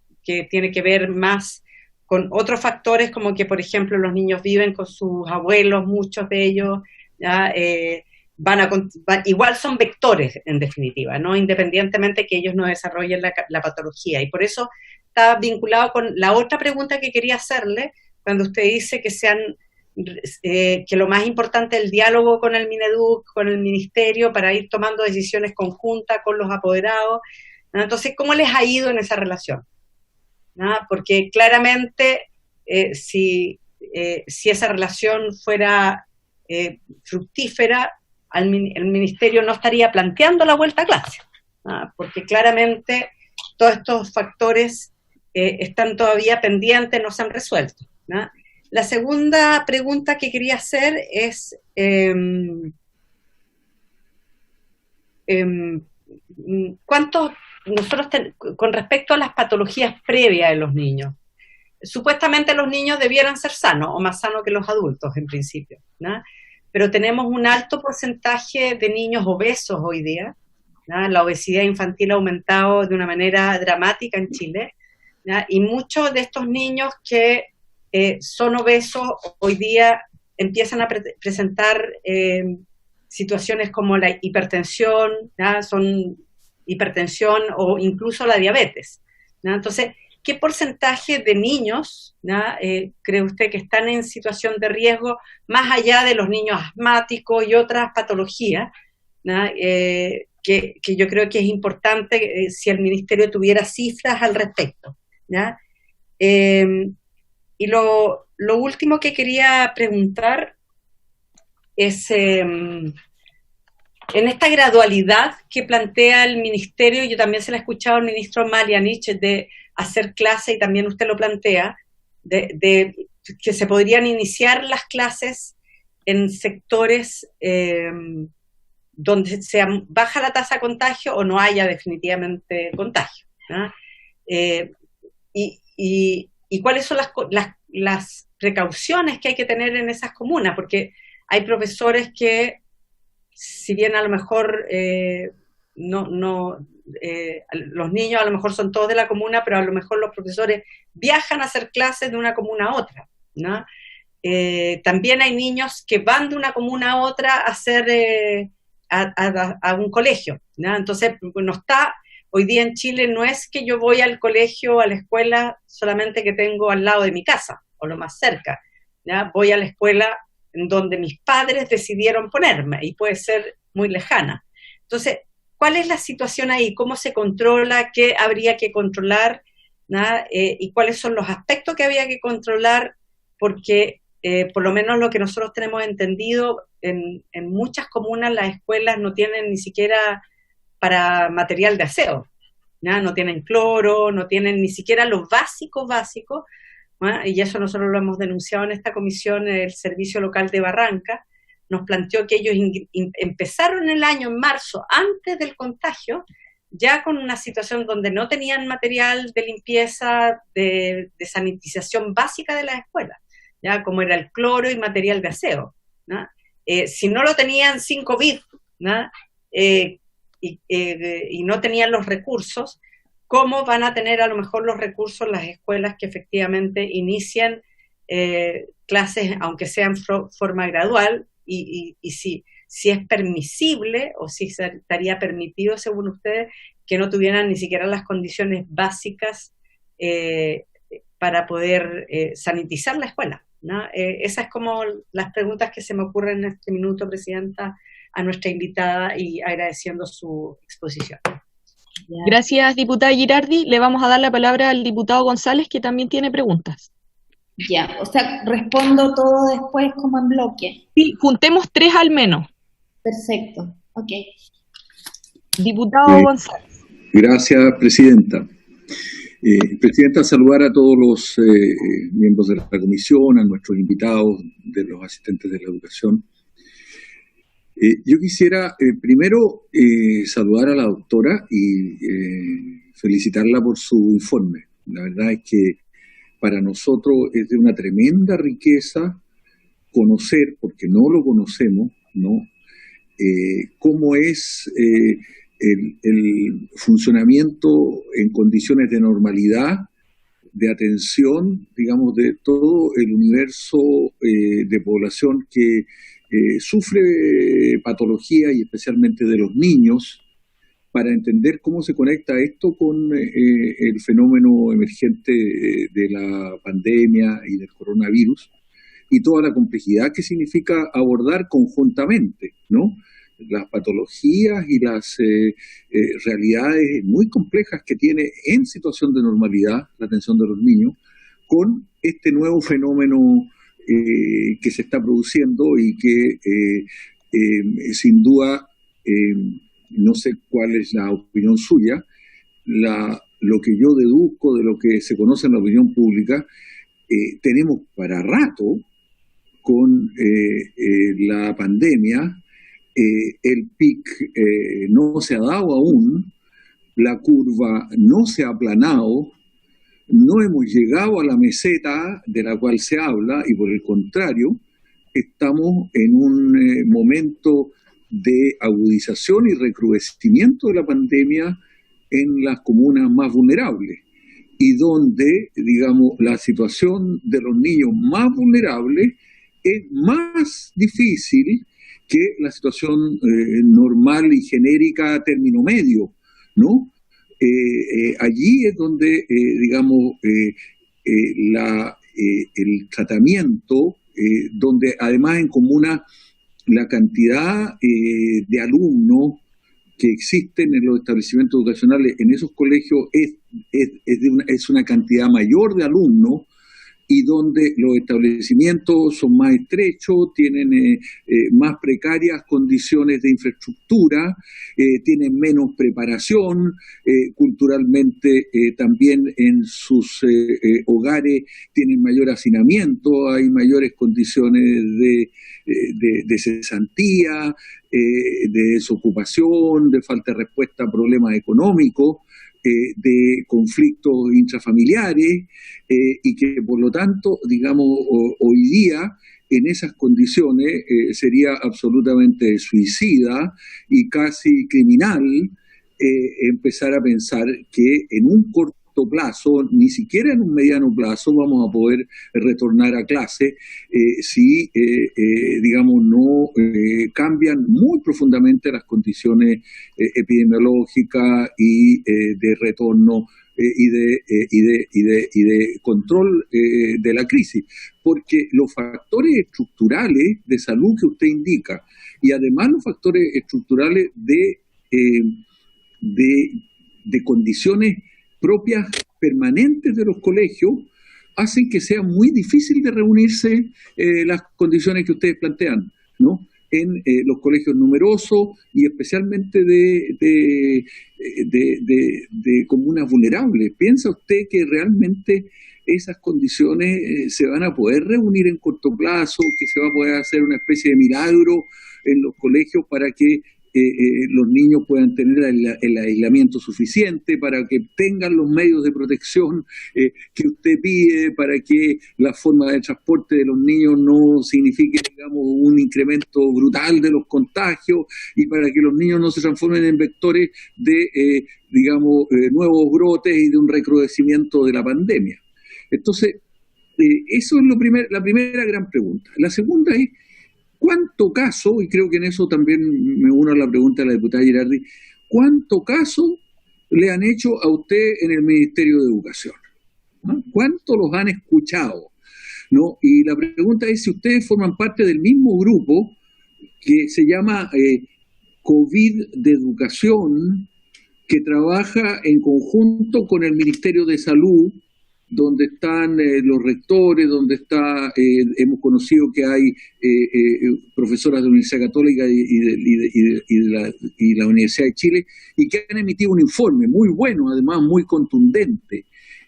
tiene que ver más con otros factores, como que, por ejemplo, los niños viven con sus abuelos, muchos de ellos, ¿ya? Igual son vectores, en definitiva, ¿no? Independientemente que ellos no desarrollen la patología. Y por eso está vinculado con la otra pregunta que quería hacerle, cuando usted dice que lo más importante es el diálogo con el Mineduc, con el Ministerio, para ir tomando decisiones conjuntas con los apoderados, ¿no? Entonces, ¿cómo les ha ido en esa relación? ¿No? Porque claramente, si esa relación fuera fructífera, el Ministerio no estaría planteando la vuelta a clase, ¿no? Porque claramente todos estos factores están todavía pendientes, no se han resuelto, ¿no? La segunda pregunta que quería hacer es con respecto a las patologías previas de los niños. Supuestamente los niños debieran ser sanos, o más sanos que los adultos en principio, ¿no? Pero tenemos un alto porcentaje de niños obesos hoy día, ¿no? La obesidad infantil ha aumentado de una manera dramática en Chile, ¿no? Y muchos de estos niños que son obesos hoy día empiezan a presentar situaciones como la hipertensión, ¿no? Son hipertensión o incluso la diabetes, ¿no? Entonces, ¿qué porcentaje de niños, ¿no? cree usted que están en situación de riesgo, más allá de los niños asmáticos y otras patologías, ¿no? Que yo creo que es importante si el Ministerio tuviera cifras al respecto, ¿no? Y lo último que quería preguntar es, en esta gradualidad que plantea el Ministerio, yo también se la he escuchado al ministro Malianich, de hacer clase, y también usted lo plantea, de que se podrían iniciar las clases en sectores donde sea baja la tasa de contagio o no haya definitivamente contagio, ¿no? Y cuáles son las precauciones que hay que tener en esas comunas, porque hay profesores que, si bien a lo mejor los niños a lo mejor son todos de la comuna, pero a lo mejor los profesores viajan a hacer clases de una comuna a otra, ¿no? También hay niños que van de una comuna a otra a hacer a un colegio, ¿no? Entonces, hoy día en Chile no es que yo voy al colegio, a la escuela, solamente que tengo al lado de mi casa, o lo más cerca, ¿ya? Voy a la escuela en donde mis padres decidieron ponerme, y puede ser muy lejana. Entonces, ¿cuál es la situación ahí? ¿Cómo se controla? ¿Qué habría que controlar? ¿Y cuáles son los aspectos que había que controlar? Porque, por lo menos lo que nosotros tenemos entendido, en muchas comunas las escuelas no tienen ni siquiera para material de aseo, ¿no? No tienen cloro, no tienen ni siquiera los básicos, ¿no? Y eso nosotros lo hemos denunciado en esta comisión. El Servicio Local de Barranca nos planteó que ellos empezaron el año en marzo, antes del contagio, ya con una situación donde no tenían material de limpieza, de sanitización básica de las escuelas, ya como era el cloro y material de aseo, ¿no? Si no lo tenían sin COVID, ¿no? Y no tenían los recursos, ¿cómo van a tener a lo mejor los recursos las escuelas que efectivamente inician clases, aunque sean forma gradual, y si es permisible o si estaría permitido, según ustedes, que no tuvieran ni siquiera las condiciones básicas para poder sanitizar la escuela, ¿no? Esas es como las preguntas que se me ocurren en este minuto, Presidenta, a nuestra invitada, y agradeciendo su exposición. Gracias, diputada Girardi. Le vamos a dar la palabra al diputado González, que también tiene preguntas. Ya, o sea, respondo todo después como en bloque. Sí, juntemos 3 al menos. Perfecto, ok. Diputado González. Gracias, Presidenta. Presidenta, saludar a todos los miembros de la comisión, a nuestros invitados, de los asistentes de la educación. Yo quisiera primero saludar a la doctora y felicitarla por su informe. La verdad es que para nosotros es de una tremenda riqueza conocer, porque no lo conocemos, ¿no? Cómo es el funcionamiento en condiciones de normalidad, de atención, digamos, de todo el universo de población que sufre patología, y especialmente de los niños, para entender cómo se conecta esto con el fenómeno emergente de la pandemia y del coronavirus, y toda la complejidad que significa abordar conjuntamente, ¿no?, las patologías y las realidades muy complejas que tiene en situación de normalidad la atención de los niños, con este nuevo fenómeno que se está produciendo y que sin duda, no sé cuál es la opinión suya, lo que yo deduzco de lo que se conoce en la opinión pública, tenemos para rato con la pandemia. El pic no se ha dado aún, la curva no se ha aplanado, no hemos llegado a la meseta de la cual se habla, y por el contrario, estamos en un momento de agudización y recrudecimiento de la pandemia en las comunas más vulnerables, y donde, digamos, la situación de los niños más vulnerables es más difícil que la situación normal y genérica término medio, ¿no? Allí es donde, digamos, el tratamiento, donde además en comunas la cantidad de alumnos que existen en los establecimientos educacionales, en esos colegios, es una cantidad mayor de alumnos, y donde los establecimientos son más estrechos, tienen más precarias condiciones de infraestructura, tienen menos preparación, culturalmente también en sus hogares tienen mayor hacinamiento, hay mayores condiciones de cesantía, de desocupación, de falta de respuesta a problemas económicos, de conflictos intrafamiliares, y que por lo tanto, digamos, hoy día en esas condiciones sería absolutamente suicida y casi criminal empezar a pensar que en un corto plazo, ni siquiera en un mediano plazo, vamos a poder retornar a clase si, digamos, no cambian muy profundamente las condiciones epidemiológicas y de retorno y de control de la crisis, porque los factores estructurales de salud que usted indica, y además los factores estructurales de condiciones propias permanentes de los colegios, hacen que sea muy difícil de reunirse las condiciones que ustedes plantean, ¿no? en los colegios numerosos y especialmente de comunas vulnerables. ¿Piensa usted que realmente esas condiciones se van a poder reunir en corto plazo, que se va a poder hacer una especie de milagro en los colegios para que los niños puedan tener el aislamiento suficiente, para que tengan los medios de protección que usted pide, para que la forma de transporte de los niños no signifique, digamos, un incremento brutal de los contagios, y para que los niños no se transformen en vectores de, digamos, nuevos brotes y de un recrudecimiento de la pandemia? Entonces, eso es la primera gran pregunta. La segunda es, ¿cuánto caso, y creo que en eso también me uno a la pregunta de la diputada Girardi, cuánto caso le han hecho a usted en el Ministerio de Educación? ¿No? ¿Cuánto los han escuchado? ¿No? Y la pregunta es si ustedes forman parte del mismo grupo que se llama COVID de Educación, que trabaja en conjunto con el Ministerio de Salud, donde están los rectores, donde hemos conocido que hay profesoras de la Universidad Católica y la Universidad de Chile, y que han emitido un informe muy bueno, además muy contundente,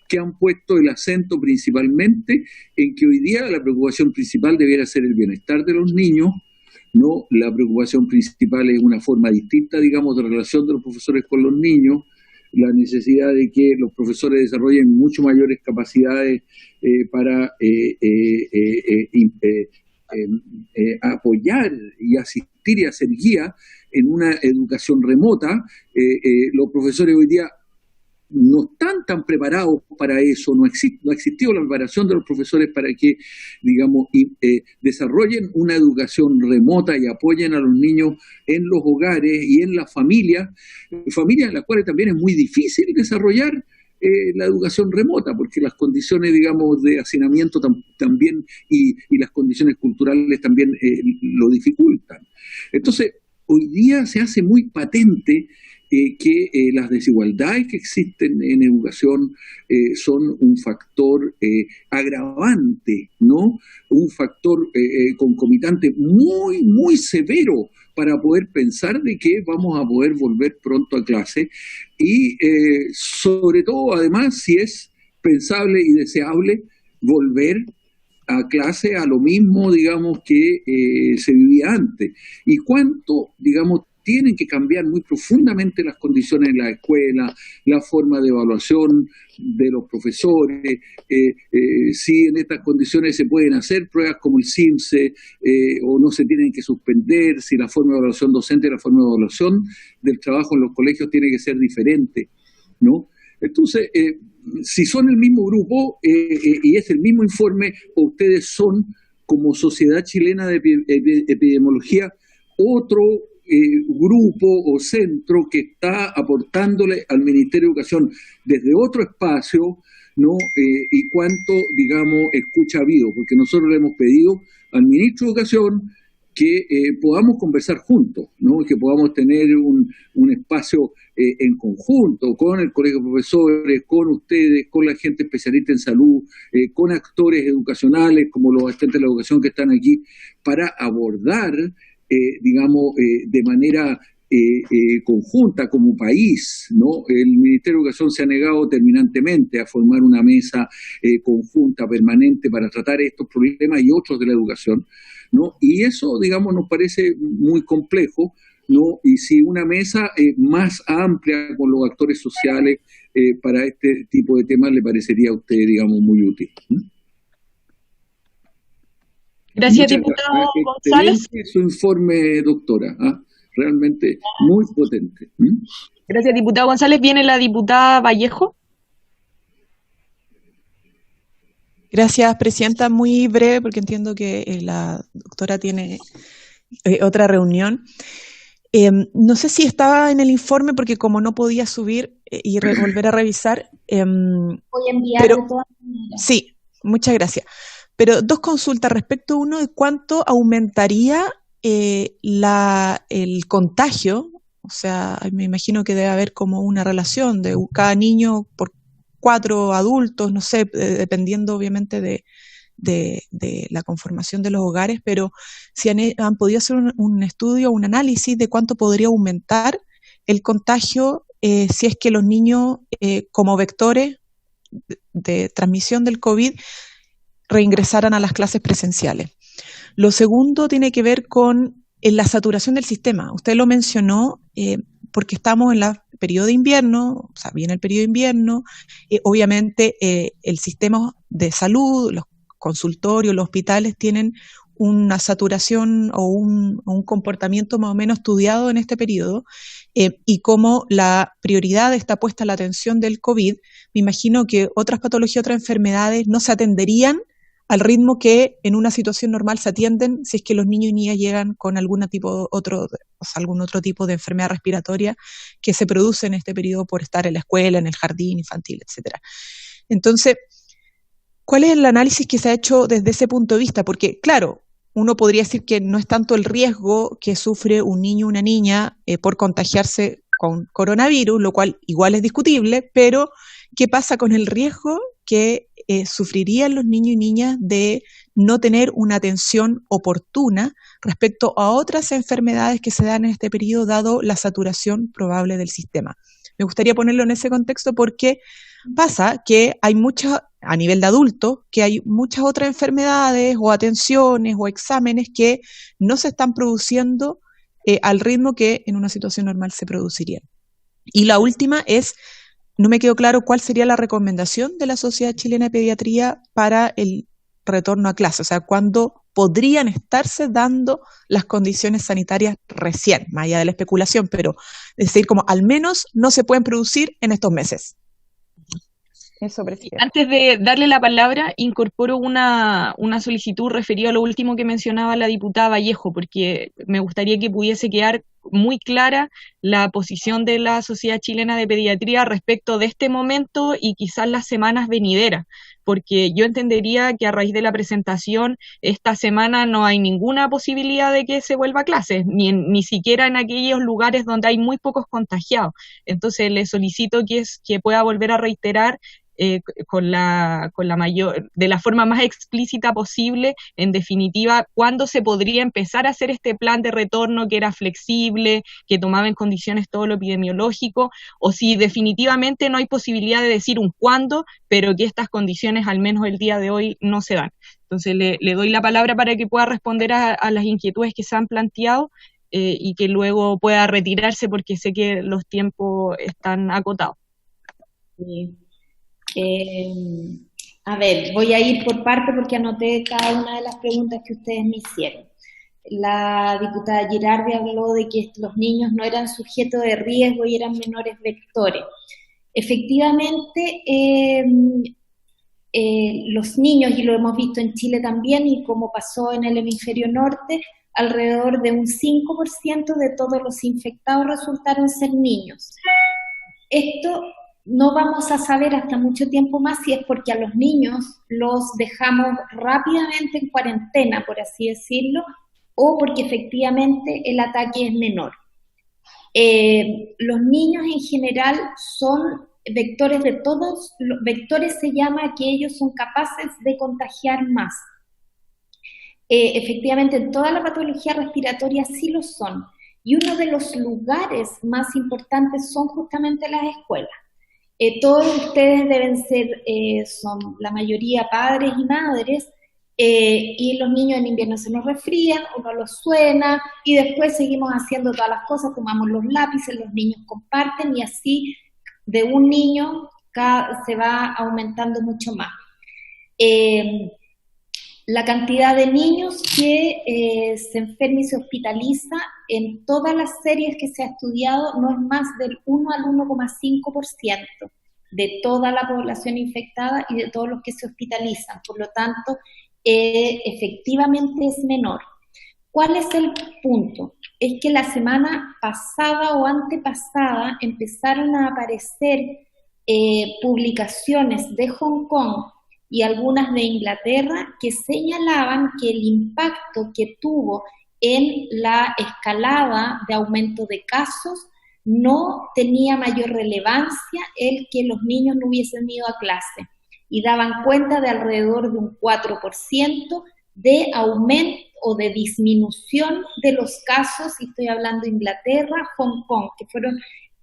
que han puesto el acento principalmente en que hoy día la preocupación principal debiera ser el bienestar de los niños, ¿no? La preocupación principal es una forma distinta, digamos, de relación de los profesores con los niños, la necesidad de que los profesores desarrollen mucho mayores capacidades para apoyar y asistir y hacer guía en una educación remota. Los profesores hoy día no están tan preparados para eso, no ha existido la preparación de los profesores para que, digamos, desarrollen una educación remota y apoyen a los niños en los hogares y en las familias en las cuales también es muy difícil desarrollar la educación remota, porque las condiciones, digamos, de hacinamiento también y las condiciones culturales también lo dificultan. Entonces, hoy día se hace muy patente que las desigualdades que existen en educación son un factor agravante, ¿no? Un factor concomitante muy, muy severo para poder pensar de que vamos a poder volver pronto a clase y sobre todo, además, si es pensable y deseable volver a clase a lo mismo, digamos, que se vivía antes. Y cuánto, digamos, tienen que cambiar muy profundamente las condiciones en la escuela, la forma de evaluación de los profesores, si en estas condiciones se pueden hacer pruebas como el CIMSE o no se tienen que suspender, si la forma de evaluación docente y la forma de evaluación del trabajo en los colegios tiene que ser diferente, ¿no? Entonces, si son el mismo grupo y es el mismo informe, o ustedes son, como Sociedad Chilena de Epidemiología, otro grupo o centro que está aportándole al Ministerio de Educación desde otro espacio, ¿no? Y cuánto, digamos, escucha ha habido, porque nosotros le hemos pedido al Ministro de Educación que podamos conversar juntos, ¿no? Que podamos tener un espacio en conjunto con el Colegio de Profesores, con ustedes, con la gente especialista en salud, con actores educacionales como los asistentes de la educación que están aquí, para abordar digamos, de manera conjunta como país, ¿no? El Ministerio de Educación se ha negado terminantemente a formar una mesa conjunta, permanente, para tratar estos problemas y otros de la educación, ¿no? Y eso, digamos, nos parece muy complejo, ¿no? Y si una mesa más amplia con los actores sociales para este tipo de temas le parecería a usted, digamos, muy útil. Gracias, diputado González. Su informe, doctora, realmente muy potente. Gracias, diputado González. Viene la diputada Vallejo. Gracias, presidenta. Muy breve, porque entiendo que la doctora tiene otra reunión. No sé si estaba en el informe, porque como no podía subir y volver a revisar. Voy a enviar de todas maneras. Sí, muchas gracias. Pero dos consultas respecto, uno de cuánto aumentaría el contagio, o sea, me imagino que debe haber como una relación de cada niño por 4 adultos, no sé, dependiendo obviamente de de la conformación de los hogares, pero si han podido hacer un estudio, un análisis de cuánto podría aumentar el contagio si es que los niños como vectores de transmisión del COVID reingresaran a las clases presenciales. Lo segundo tiene que ver con la saturación del sistema. Usted lo mencionó porque estamos en el periodo de invierno, o sea, viene el periodo de invierno, obviamente el sistema de salud, los consultorios, los hospitales tienen una saturación o un comportamiento más o menos estudiado en este periodo, y como la prioridad está puesta en la atención del COVID, me imagino que otras patologías, otras enfermedades no se atenderían al ritmo que en una situación normal se atienden si es que los niños y niñas llegan con algún otro tipo de enfermedad respiratoria que se produce en este periodo por estar en la escuela, en el jardín infantil, etcétera. Entonces, ¿cuál es el análisis que se ha hecho desde ese punto de vista? Porque, claro, uno podría decir que no es tanto el riesgo que sufre un niño o una niña por contagiarse con coronavirus, lo cual igual es discutible, pero ¿qué pasa con el riesgo que sufrirían los niños y niñas de no tener una atención oportuna respecto a otras enfermedades que se dan en este periodo, dado la saturación probable del sistema? Me gustaría ponerlo en ese contexto porque pasa que hay muchas, a nivel de adultos, que hay muchas otras enfermedades o atenciones o exámenes que no se están produciendo al ritmo que en una situación normal se producirían. Y la última es, no me quedó claro cuál sería la recomendación de la Sociedad Chilena de Pediatría para el retorno a clase, o sea, cuándo podrían estarse dando las condiciones sanitarias recién, más allá de la especulación, pero es decir, como al menos no se pueden producir en estos meses. Eso, presidente. Antes de darle la palabra, incorporo una solicitud referida a lo último que mencionaba la diputada Vallejo, porque me gustaría que pudiese quedar muy clara la posición de la Sociedad Chilena de Pediatría respecto de este momento y quizás las semanas venideras, porque yo entendería que a raíz de la presentación esta semana no hay ninguna posibilidad de que se vuelva a clases, ni siquiera en aquellos lugares donde hay muy pocos contagiados. Entonces le solicito que pueda volver a reiterar de la forma más explícita posible, en definitiva, cuándo se podría empezar a hacer este plan de retorno que era flexible, que tomaba en condiciones todo lo epidemiológico, o si definitivamente no hay posibilidad de decir un cuándo, pero que estas condiciones al menos el día de hoy no se dan. Entonces le doy la palabra para que pueda responder a las inquietudes que se han planteado y que luego pueda retirarse porque sé que los tiempos están acotados. Sí. A ver, voy a ir por parte porque anoté cada una de las preguntas que ustedes me hicieron. La diputada Girardi habló de que los niños no eran sujetos de riesgo y eran menores vectores. Efectivamente, los niños, y lo hemos visto en Chile también, y como pasó en el hemisferio norte, alrededor de un 5% de todos los infectados resultaron ser niños. Esto no vamos a saber hasta mucho tiempo más si es porque a los niños los dejamos rápidamente en cuarentena, por así decirlo, o porque efectivamente el ataque es menor. Los niños en general son vectores de todos, los vectores se llama que ellos son capaces de contagiar más. Efectivamente, en toda la patología respiratoria sí lo son, y uno de los lugares más importantes son justamente las escuelas. Todos ustedes deben ser, son la mayoría padres y madres, y los niños en invierno se nos resfrían, uno los suena, y después seguimos haciendo todas las cosas, tomamos los lápices, los niños comparten, y así de un niño se va aumentando mucho más. La cantidad de niños que se enferma y se hospitaliza en todas las series que se ha estudiado no es más del 1 al 1,5% de toda la población infectada y de todos los que se hospitalizan. Por lo tanto, efectivamente es menor. ¿Cuál es el punto? Es que la semana pasada o antepasada empezaron a aparecer publicaciones de Hong Kong y algunas de Inglaterra que señalaban que el impacto que tuvo en la escalada de aumento de casos no tenía mayor relevancia el que los niños no hubiesen ido a clase. y daban cuenta de alrededor de un 4% de aumento o de disminución de los casos, y estoy hablando de Inglaterra, Hong Kong,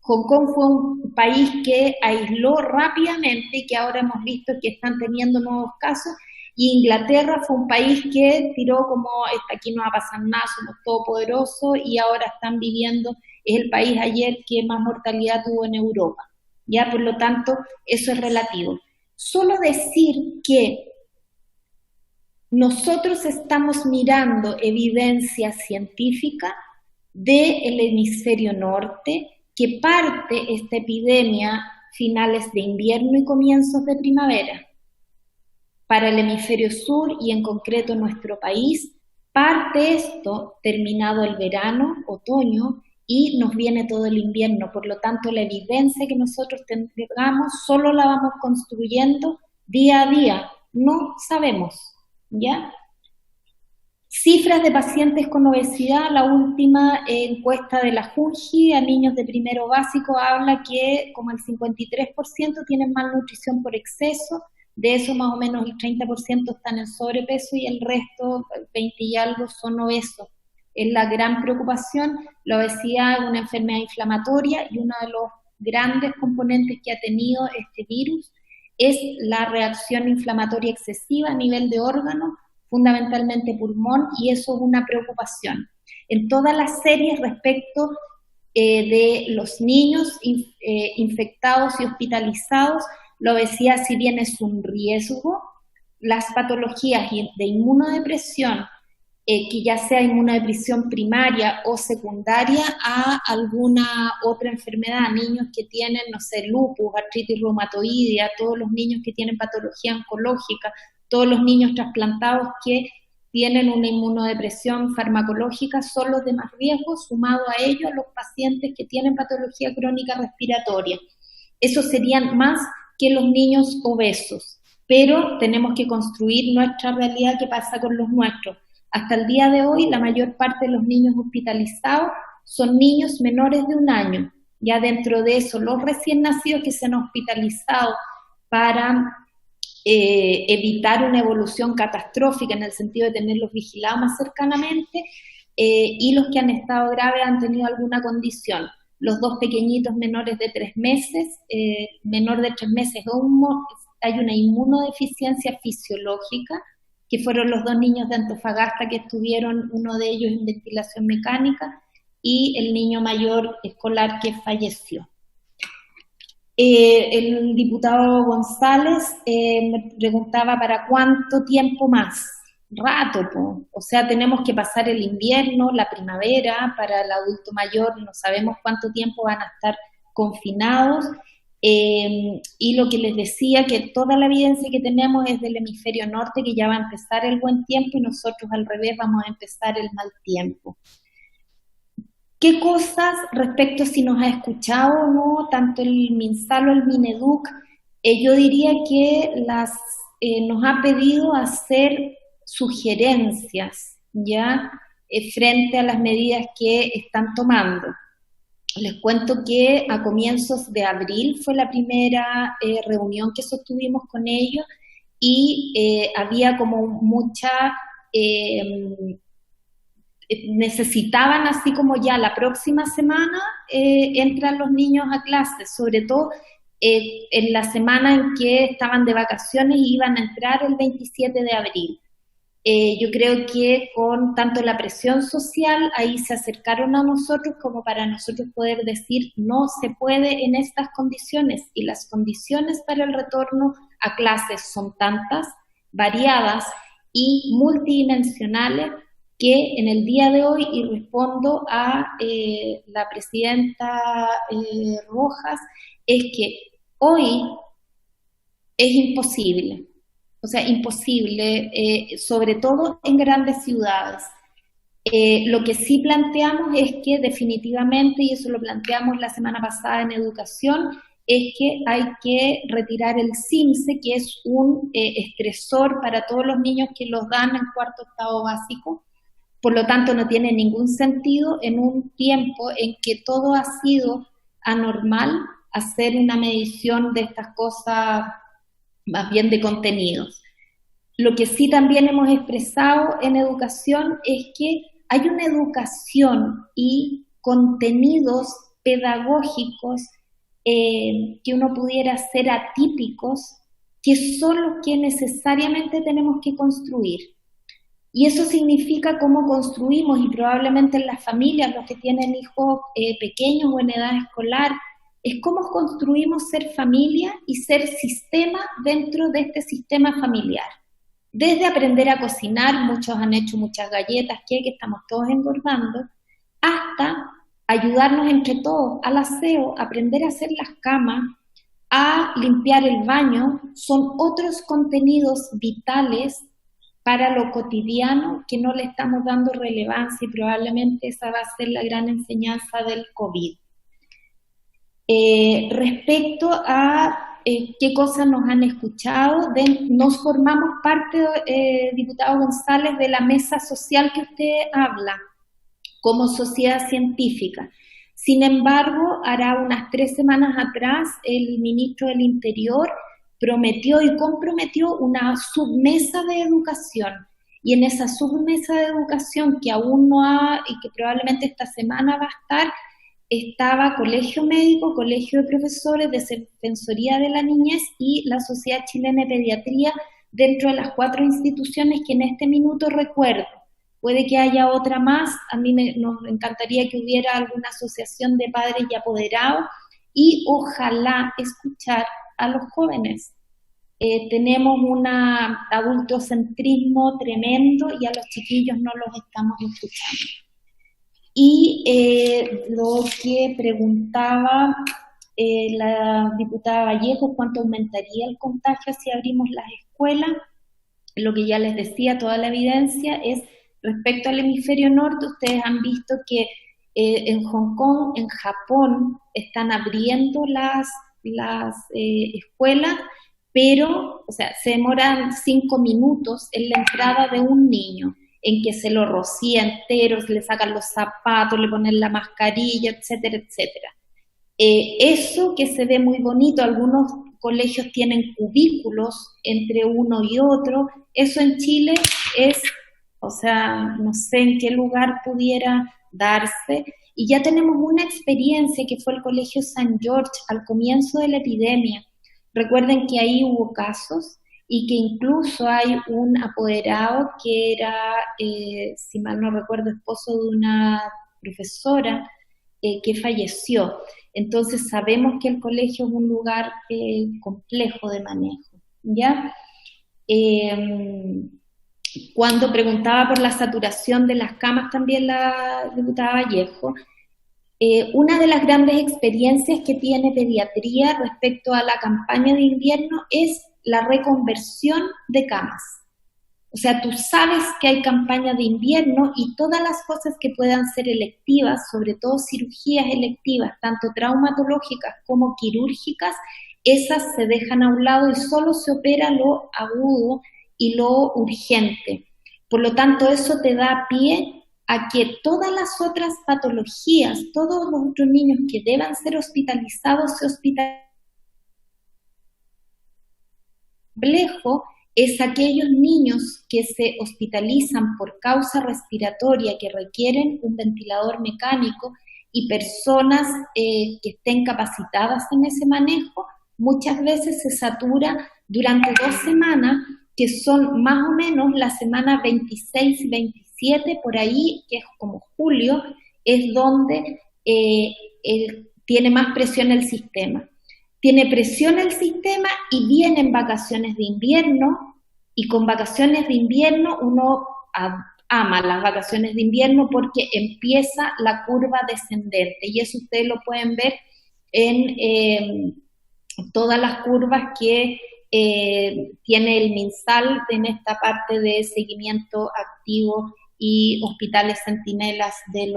Hong Kong fue un país que aisló rápidamente y que ahora hemos visto que están teniendo nuevos casos, y Inglaterra fue un país que tiró como, aquí no va a pasar nada, somos todopoderosos, y ahora están viviendo, es el país ayer que más mortalidad tuvo en Europa. Ya, por lo tanto, eso es relativo. Solo decir que nosotros estamos mirando evidencia científica del hemisferio norte, que parte esta epidemia finales de invierno y comienzos de primavera. Para el hemisferio sur y en concreto nuestro país, parte esto terminado el verano, otoño, y nos viene todo el invierno. Por lo tanto, la evidencia que nosotros tengamos solo la vamos construyendo día a día. No sabemos, ¿ya? Cifras de pacientes con obesidad. La última encuesta de la JUNJI a niños de primero básico habla que como el 53% tienen malnutrición por exceso. De eso más o menos el 30% están en sobrepeso y el resto, 20 y algo, son obesos. Es la gran preocupación. La obesidad es una enfermedad inflamatoria y uno de los grandes componentes que ha tenido este virus es la reacción inflamatoria excesiva a nivel de órganos, fundamentalmente pulmón, y eso es una preocupación. En todas las series respecto de los niños infectados y hospitalizados, la obesidad, si bien es un riesgo, las patologías de inmunodepresión, que ya sea inmunodepresión primaria o secundaria a alguna otra enfermedad, niños que tienen, no sé, lupus, artritis reumatoidea, todos los niños que tienen patología oncológica, todos los niños trasplantados que tienen una inmunodepresión farmacológica son los de más riesgo, sumado a ello a los pacientes que tienen patología crónica respiratoria. Esos serían más que los niños obesos, pero tenemos que construir nuestra realidad. ¿Qué pasa con los nuestros? Hasta el día de hoy, la mayor parte de los niños hospitalizados son niños menores de 1 año. Ya dentro de eso, los recién nacidos que se han hospitalizado para evitar una evolución catastrófica en el sentido de tenerlos vigilados más cercanamente, y los que han estado graves han tenido alguna condición. Los 2 pequeñitos menores de 3 meses, menor de 3 meses, hay una inmunodeficiencia fisiológica, que fueron los 2 niños de Antofagasta que estuvieron, uno de ellos en ventilación mecánica, y el niño mayor escolar que falleció. El diputado González me preguntaba para cuánto tiempo más. Rato, po. O sea, tenemos que pasar el invierno, la primavera. Para el adulto mayor no sabemos cuánto tiempo van a estar confinados, y lo que les decía, que toda la evidencia que tenemos es del hemisferio norte, que ya va a empezar el buen tiempo, y nosotros al revés vamos a empezar el mal tiempo. ¿Qué cosas respecto si nos ha escuchado o no, tanto el MinSal o el Mineduc? Yo diría que nos ha pedido hacer sugerencias, ¿ya? Frente a las medidas que están tomando. Les cuento que a comienzos de abril fue la primera reunión que sostuvimos con ellos, y había como mucha... necesitaban, así como ya la próxima semana entran los niños a clases, sobre todo en la semana en que estaban de vacaciones y iban a entrar el 27 de abril. Yo creo que con tanto la presión social, ahí se acercaron a nosotros como para nosotros poder decir no se puede en estas condiciones, y las condiciones para el retorno a clases son tantas, variadas y multidimensionales, que en el día de hoy, y respondo a la presidenta Rojas, es que hoy es imposible. O sea, imposible, sobre todo en grandes ciudades. Lo que sí planteamos es que definitivamente, y eso lo planteamos la semana pasada en educación, es que hay que retirar el CIMSE, que es un estresor para todos los niños que los dan en 4º octavo básico. Por lo tanto, no tiene ningún sentido en un tiempo en que todo ha sido anormal hacer una medición de estas cosas más bien de contenidos. Lo que sí también hemos expresado en educación es que hay una educación y contenidos pedagógicos que uno pudiera ser atípicos, que son los que necesariamente tenemos que construir. Y eso significa cómo construimos, y probablemente en las familias, los que tienen hijos pequeños o en edad escolar, es cómo construimos ser familia y ser sistema dentro de este sistema familiar. Desde aprender a cocinar, muchos han hecho muchas galletas, que estamos todos engordando, hasta ayudarnos entre todos al aseo, aprender a hacer las camas, a limpiar el baño, son otros contenidos vitales para lo cotidiano que no le estamos dando relevancia, y probablemente esa va a ser la gran enseñanza del COVID. Respecto a qué cosas nos han escuchado, nos formamos parte, diputado González, de la mesa social que usted habla, como sociedad científica. Sin embargo, hará unas 3 semanas atrás, el ministro del Interior prometió y comprometió una submesa de educación. Y en esa submesa de educación, que aún no ha, y que probablemente esta semana va a estar, estaba Colegio Médico, Colegio de Profesores, Defensoría de la Niñez y la Sociedad Chilena de Pediatría, dentro de las 4 instituciones que en este minuto recuerdo. Puede que haya otra más, a mí nos encantaría que hubiera alguna asociación de padres y apoderados, y ojalá escuchar a los jóvenes. Tenemos un adultocentrismo tremendo y a los chiquillos no los estamos escuchando. Y lo que preguntaba la diputada Vallejo, ¿cuánto aumentaría el contagio si abrimos las escuelas? Lo que ya les decía, toda la evidencia es respecto al hemisferio norte. Ustedes han visto que en Hong Kong, en Japón, están abriendo las escuelas, pero, o sea, se demoran 5 minutos en la entrada de un niño, en que se lo rocía entero, le sacan los zapatos, le ponen la mascarilla, etcétera, etcétera. Eso que se ve muy bonito, algunos colegios tienen cubículos entre uno y otro, eso en Chile es, o sea, no sé en qué lugar pudiera darse, y ya tenemos una experiencia que fue el Colegio San George al comienzo de la epidemia. Recuerden que ahí hubo casos, y que incluso hay un apoderado que era, si mal no recuerdo, esposo de una profesora que falleció. Entonces sabemos que el colegio es un lugar complejo de manejo, ¿ya? Cuando preguntaba por la saturación de las camas también la diputada Vallejo, una de las grandes experiencias que tiene pediatría respecto a la campaña de invierno es la reconversión de camas. O sea, tú sabes que hay campaña de invierno y todas las cosas que puedan ser electivas, sobre todo cirugías electivas, tanto traumatológicas como quirúrgicas, esas se dejan a un lado y solo se opera lo agudo y lo urgente. Por lo tanto, eso te da pie a que todas las otras patologías, todos los otros niños que deban ser hospitalizados, se hospitalicen. Complejo es aquellos niños que se hospitalizan por causa respiratoria, que requieren un ventilador mecánico, y personas que estén capacitadas en ese manejo, muchas veces se satura durante 2 semanas, que son más o menos la semana 26 y 27, por ahí, que es como julio, es donde tiene más presión el sistema. Tiene presión el sistema y vienen vacaciones de invierno, y con vacaciones de invierno uno ama las vacaciones de invierno porque empieza la curva descendente, y eso ustedes lo pueden ver en todas las curvas que tiene el MinSal en esta parte de seguimiento activo y hospitales centinelas de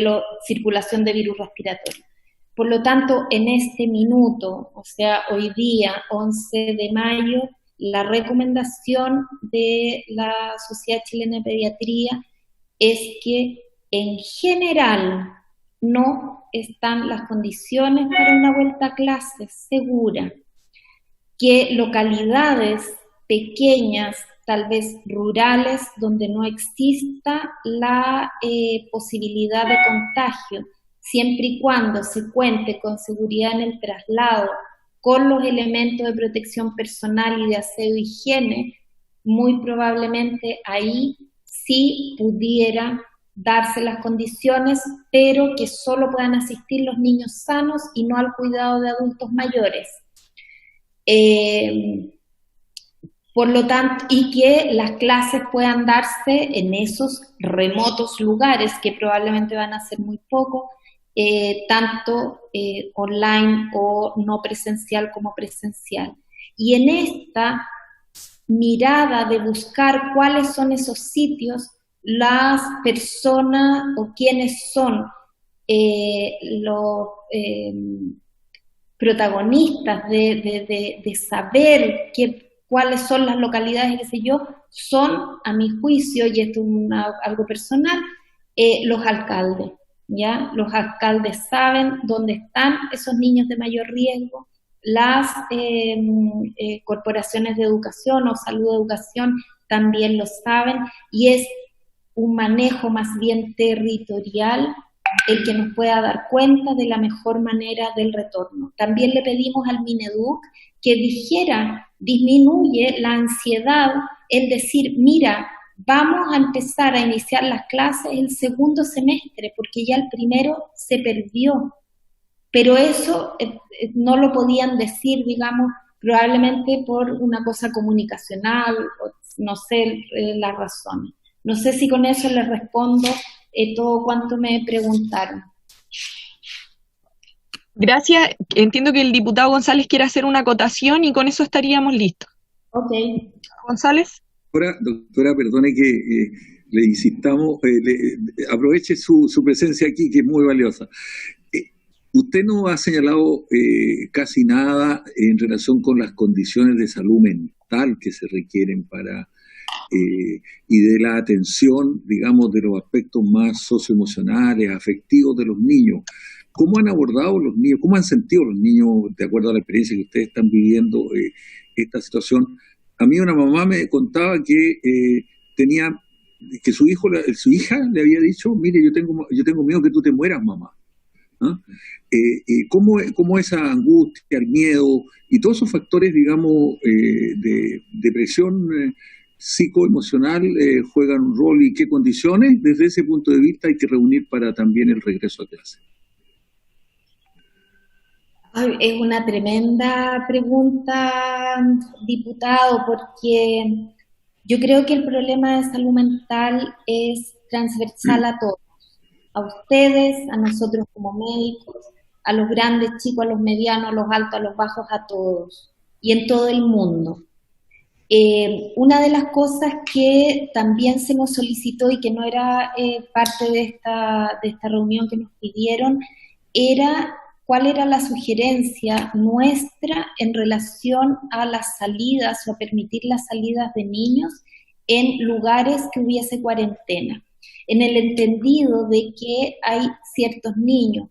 la circulación de virus respiratorio. Por lo tanto, en este minuto, o sea, hoy día, 11 de mayo, la recomendación de la Sociedad Chilena de Pediatría es que en general no están las condiciones para una vuelta a clases segura. que localidades pequeñas, tal vez rurales, donde no exista la posibilidad de contagio, siempre y cuando se cuente con seguridad en el traslado, con los elementos de protección personal y de aseo e higiene, muy probablemente ahí sí pudiera darse las condiciones, pero que solo puedan asistir los niños sanos y no al cuidado de adultos mayores. Por lo tanto, y que las clases puedan darse en esos remotos lugares, que probablemente van a ser muy pocos, tanto online o no presencial como presencial. Y en esta mirada de buscar cuáles son esos sitios, las personas o quiénes son los protagonistas de saber cuáles son las localidades, qué sé yo, son, a mi juicio, y esto es algo personal, los alcaldes. ¿Ya? Los alcaldes saben dónde están esos niños de mayor riesgo, las corporaciones de educación o salud de educación también lo saben, y es un manejo más bien territorial el que nos pueda dar cuenta de la mejor manera del retorno. También le pedimos al Mineduc que dijera, disminuye la ansiedad, el decir, mira, vamos a empezar a iniciar las clases el segundo semestre, porque ya el primero se perdió. Pero eso no lo podían decir, digamos, probablemente por una cosa comunicacional, o no sé las razones. No sé si con eso les respondo todo cuanto me preguntaron. Gracias. Entiendo que el diputado González quiere hacer una acotación y con eso estaríamos listos. Ok. González. Doctora, perdone que le insistamos, aproveche su presencia aquí, que es muy valiosa. Usted no ha señalado casi nada en relación con las condiciones de salud mental que se requieren para y de la atención, digamos, de los aspectos más socioemocionales, afectivos de los niños. ¿Cómo han abordado los niños, cómo han sentido los niños, de acuerdo a la experiencia que ustedes están viviendo, esta situación? A mí una mamá me contaba que que su hija le había dicho, mire, yo tengo miedo que tú te mueras, mamá. ¿Ah? ¿Cómo esa angustia, el miedo y todos esos factores, digamos, de depresión psicoemocional juegan un rol, y qué condiciones desde ese punto de vista hay que reunir para también el regreso a clase? Ay, es una tremenda pregunta, diputado, porque yo creo que el problema de salud mental es transversal a todos, a ustedes, a nosotros como médicos, a los grandes chicos, a los medianos, a los altos, a los bajos, a todos, y en todo el mundo. Una de las cosas que también se nos solicitó y que no era parte de esta reunión que nos pidieron, era cuál era la sugerencia nuestra en relación a las salidas o a permitir las salidas de niños en lugares que hubiese cuarentena, en el entendido de que hay ciertos niños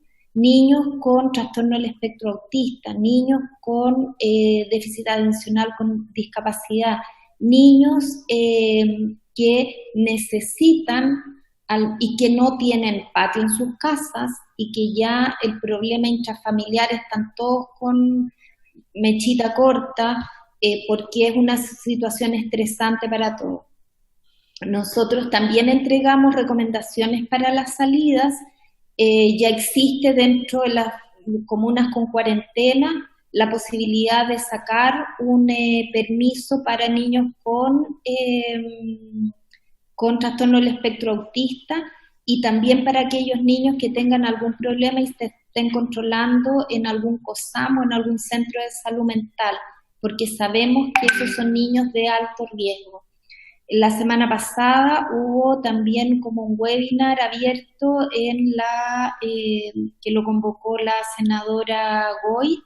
con trastorno del espectro autista, niños con déficit atencional, con discapacidad, niños que necesitan y que no tienen patio en sus casas y que ya el problema intrafamiliar están todos con mechita corta porque es una situación estresante para todos. Nosotros también entregamos recomendaciones para las salidas. Ya existe dentro de las comunas con cuarentena la posibilidad de sacar un permiso para niños con trastorno del espectro autista, y también para aquellos niños que tengan algún problema y se estén controlando en algún COSAM o en algún centro de salud mental, porque sabemos que esos son niños de alto riesgo. La semana pasada hubo también como un webinar abierto que lo convocó la senadora Goit,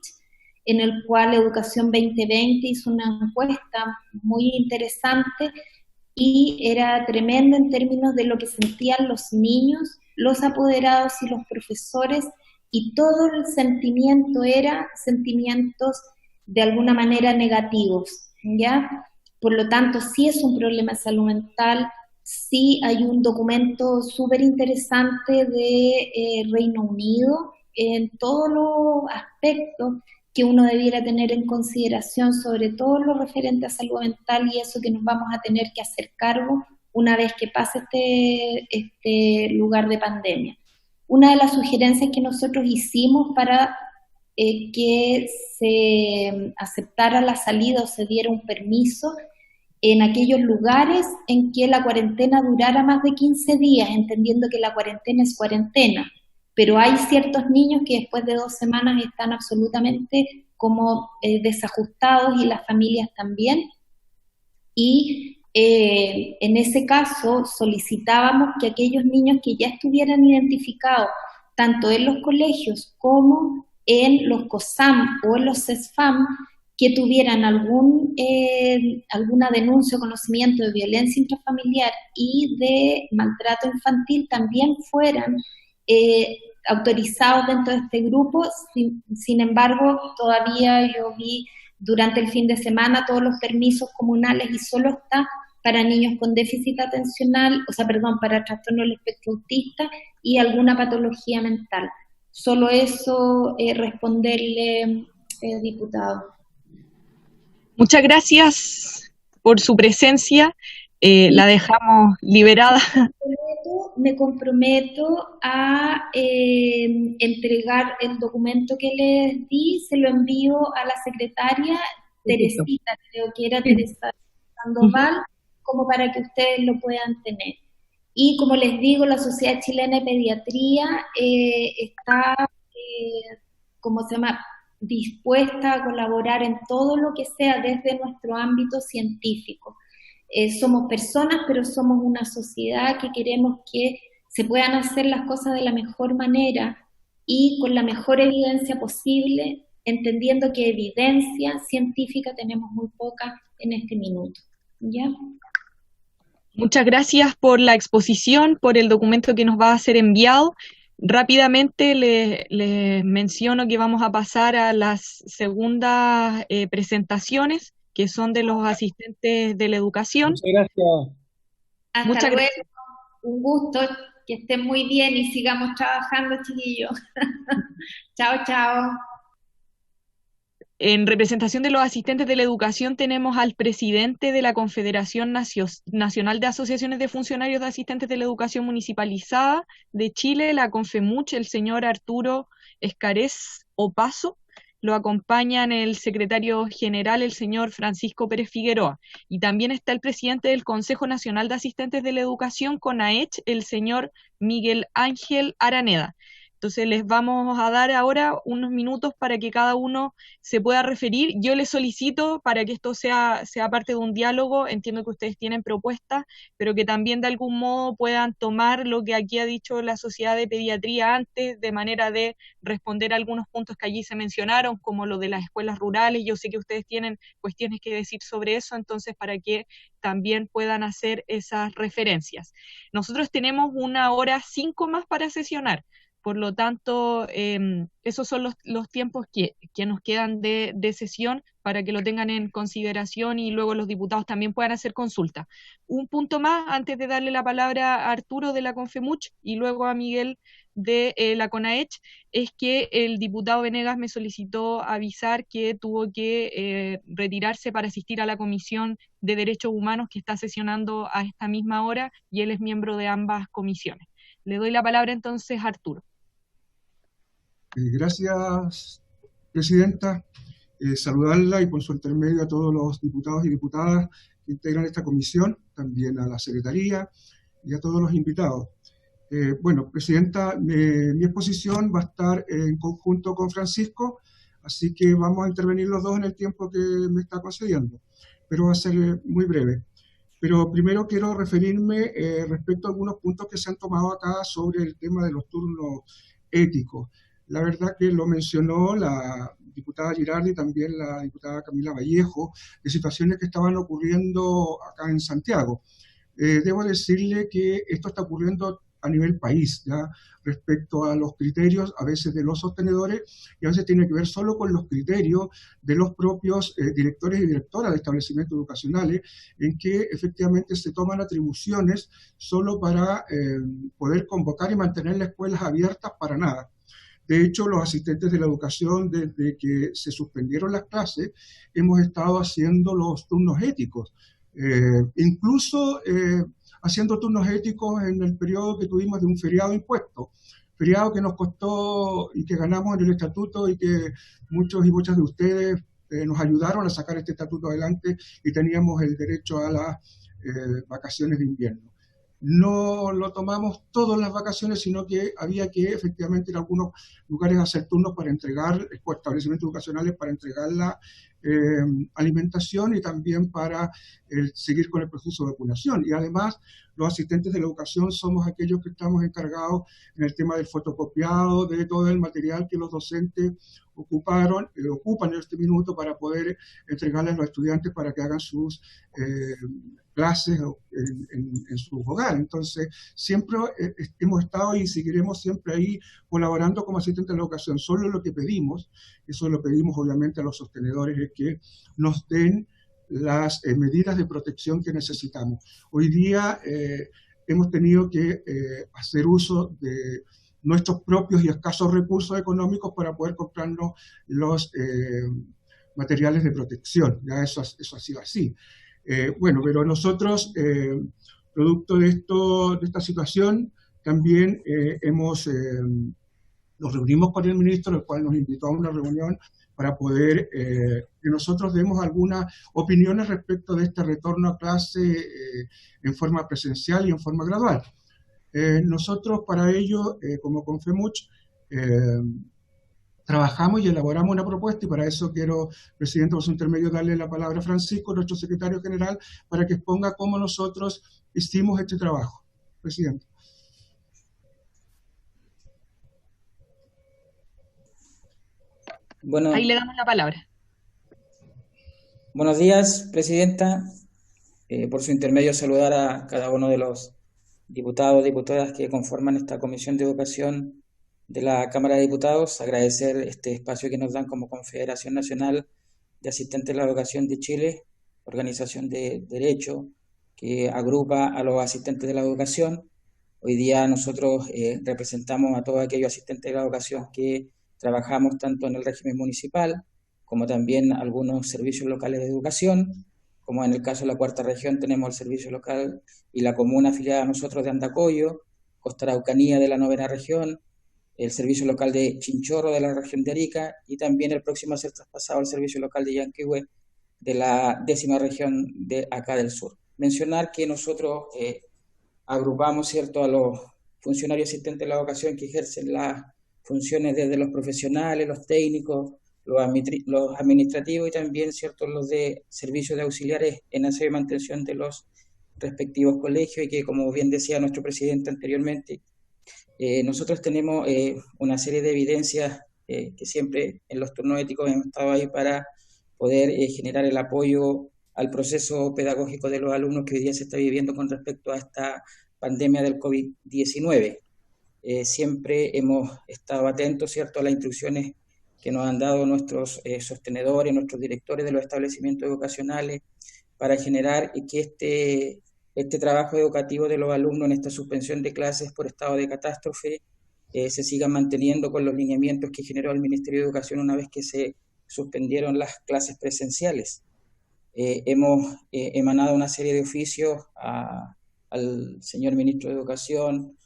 en el cual Educación 2020 hizo una encuesta muy interesante y era tremenda en términos de lo que sentían los niños, los apoderados y los profesores, y todo el sentimiento era sentimientos de alguna manera negativos, ¿ya? Por lo tanto, sí es un problema de salud mental, sí hay un documento súper interesante de Reino Unido en todos los aspectos que uno debiera tener en consideración, sobre todo lo referente a salud mental y eso que nos vamos a tener que hacer cargo una vez que pase este lugar de pandemia. Una de las sugerencias que nosotros hicimos para que se aceptara la salida o se diera un permiso en aquellos lugares en que la cuarentena durara más de 15 días, entendiendo que la cuarentena es cuarentena, pero hay ciertos niños que después de 2 semanas están absolutamente como desajustados y las familias también, y en ese caso solicitábamos que aquellos niños que ya estuvieran identificados tanto en los colegios como en los COSAM o en los CESFAM, que tuvieran alguna denuncia o conocimiento de violencia intrafamiliar y de maltrato infantil, también fueran autorizados dentro de este grupo. Sin embargo, todavía yo vi durante el fin de semana todos los permisos comunales y solo está para niños con déficit atencional, para trastorno del espectro autista y alguna patología mental. Solo eso responderle, diputado. Muchas gracias por su presencia. La dejamos liberada. Me comprometo a entregar el documento que les di, se lo envío a la secretaria Teresita, creo que era Teresa Sandoval, como para que ustedes lo puedan tener. Y como les digo, la Sociedad Chilena de Pediatría está, dispuesta a colaborar en todo lo que sea desde nuestro ámbito científico. Somos personas, pero somos una sociedad que queremos que se puedan hacer las cosas de la mejor manera y con la mejor evidencia posible, entendiendo que evidencia científica tenemos muy poca en este minuto. ¿Ya? Muchas gracias por la exposición, por el documento que nos va a ser enviado. Rápidamente les menciono que vamos a pasar a las segundas presentaciones, que son de los asistentes de la educación. Muchas gracias. Hasta luego. Un gusto, que estén muy bien y sigamos trabajando, chiquillos. Chao, chao. En representación de los asistentes de la educación tenemos al presidente de la Confederación Nacional de Asociaciones de Funcionarios de Asistentes de la Educación Municipalizada de Chile, la CONFEMUCH, el señor Arturo Escarés Opaso. Lo acompañan el secretario general, el señor Francisco Pérez Figueroa. Y también está el presidente del Consejo Nacional de Asistentes de la Educación, CONAECH, el señor Miguel Ángel Araneda. Entonces les vamos a dar ahora unos minutos para que cada uno se pueda referir. Yo les solicito, para que esto sea parte de un diálogo, entiendo que ustedes tienen propuestas, pero que también de algún modo puedan tomar lo que aquí ha dicho la Sociedad de Pediatría antes, de manera de responder a algunos puntos que allí se mencionaron, como lo de las escuelas rurales. Yo sé que ustedes tienen cuestiones que decir sobre eso, entonces para que también puedan hacer esas referencias. Nosotros tenemos 1:05 más para sesionar. Por lo tanto, esos son los tiempos que nos quedan de sesión, para que lo tengan en consideración y luego los diputados también puedan hacer consulta. Un punto más antes de darle la palabra a Arturo de la CONFEMUCH y luego a Miguel de la CONAECH, es que el diputado Venegas me solicitó avisar que tuvo que retirarse para asistir a la Comisión de Derechos Humanos, que está sesionando a esta misma hora, y él es miembro de ambas comisiones. Le doy la palabra entonces a Arturo. Gracias, Presidenta. Saludarla y por su intermedio a todos los diputados y diputadas que integran esta comisión, también a la Secretaría y a todos los invitados. Bueno, Presidenta, mi exposición va a estar en conjunto con Francisco, así que vamos a intervenir los dos en el tiempo que me está concediendo, pero va a ser muy breve. Pero primero quiero referirme respecto a algunos puntos que se han tomado acá sobre el tema de los turnos éticos. La verdad que lo mencionó la diputada Girardi y también la diputada Camila Vallejo, de situaciones que estaban ocurriendo acá en Santiago. Debo decirle que esto está ocurriendo a nivel país, ¿ya? Respecto a los criterios, a veces de los sostenedores, y a veces tiene que ver solo con los criterios de los propios directores y directoras de establecimientos educacionales, en que efectivamente se toman atribuciones solo para poder convocar y mantener las escuelas abiertas para nada. De hecho, los asistentes de la educación, desde que se suspendieron las clases, hemos estado haciendo los turnos éticos, incluso haciendo turnos éticos en el periodo que tuvimos de un feriado impuesto, feriado que nos costó y que ganamos en el estatuto y que muchos y muchas de ustedes nos ayudaron a sacar este estatuto adelante y teníamos el derecho a las vacaciones de invierno. No lo tomamos todas las vacaciones, sino que había que efectivamente en algunos lugares hacer turnos para entregar, establecimientos educacionales para entregar la alimentación y también para seguir con el proceso de vacunación. Y además, los asistentes de la educación somos aquellos que estamos encargados en el tema del fotocopiado, de todo el material que los docentes ocupan en este minuto para poder entregarle a los estudiantes para que hagan sus clases en su hogar. Entonces, siempre hemos estado y seguiremos siempre ahí colaborando como asistentes de la educación. Solo lo que pedimos, eso lo pedimos obviamente a los sostenedores, es que nos den las medidas de protección que necesitamos. Hoy día hemos tenido que hacer uso de nuestros propios y escasos recursos económicos para poder comprarnos los materiales de protección. Ya eso ha sido así. Bueno, pero nosotros, producto de esta situación, también nos reunimos con el ministro, el cual nos invitó a una reunión para poder que nosotros demos algunas opiniones respecto de este retorno a clase en forma presencial y en forma gradual. Nosotros para ello, como Confemuch, trabajamos y elaboramos una propuesta, y para eso quiero, presidente, por su intermedio, darle la palabra a Francisco, nuestro secretario general, para que exponga cómo nosotros hicimos este trabajo. Presidente. Bueno, ahí le damos la palabra. Buenos días, presidenta. Por su intermedio, saludar a cada uno de los diputados, diputadas que conforman esta Comisión de Educación de la Cámara de Diputados, agradecer este espacio que nos dan como Confederación Nacional de Asistentes de la Educación de Chile, organización de derecho que agrupa a los asistentes de la educación. Hoy día nosotros representamos a todos aquellos asistentes de la educación que trabajamos tanto en el régimen municipal como también algunos servicios locales de educación, como en el caso de la Cuarta Región tenemos el servicio local y la comuna afiliada a nosotros de Andacollo, Costa Araucanía de la 9ª Región, el servicio local de Chinchorro de la región de Arica y también el próximo a ser traspasado el servicio local de Yanquihue de la 10ª región de acá del sur. Mencionar que nosotros agrupamos, ¿cierto?, a los funcionarios asistentes de la educación que ejercen las funciones desde los profesionales, los técnicos, los administrativos y también, ¿cierto?, los de servicios de auxiliares en aseo y mantención de los respectivos colegios, y que, como bien decía nuestro presidente anteriormente, nosotros tenemos una serie de evidencias que siempre en los turnos éticos hemos estado ahí para poder generar el apoyo al proceso pedagógico de los alumnos que hoy día se está viviendo con respecto a esta pandemia del COVID-19. Siempre hemos estado atentos, ¿cierto?, a las instrucciones que nos han dado nuestros sostenedores, nuestros directores de los establecimientos educacionales, para generar que este trabajo educativo de los alumnos en esta suspensión de clases por estado de catástrofe se siga manteniendo con los lineamientos que generó el Ministerio de Educación una vez que se suspendieron las clases presenciales. Hemos emanado una serie de oficios al señor Ministro de Educación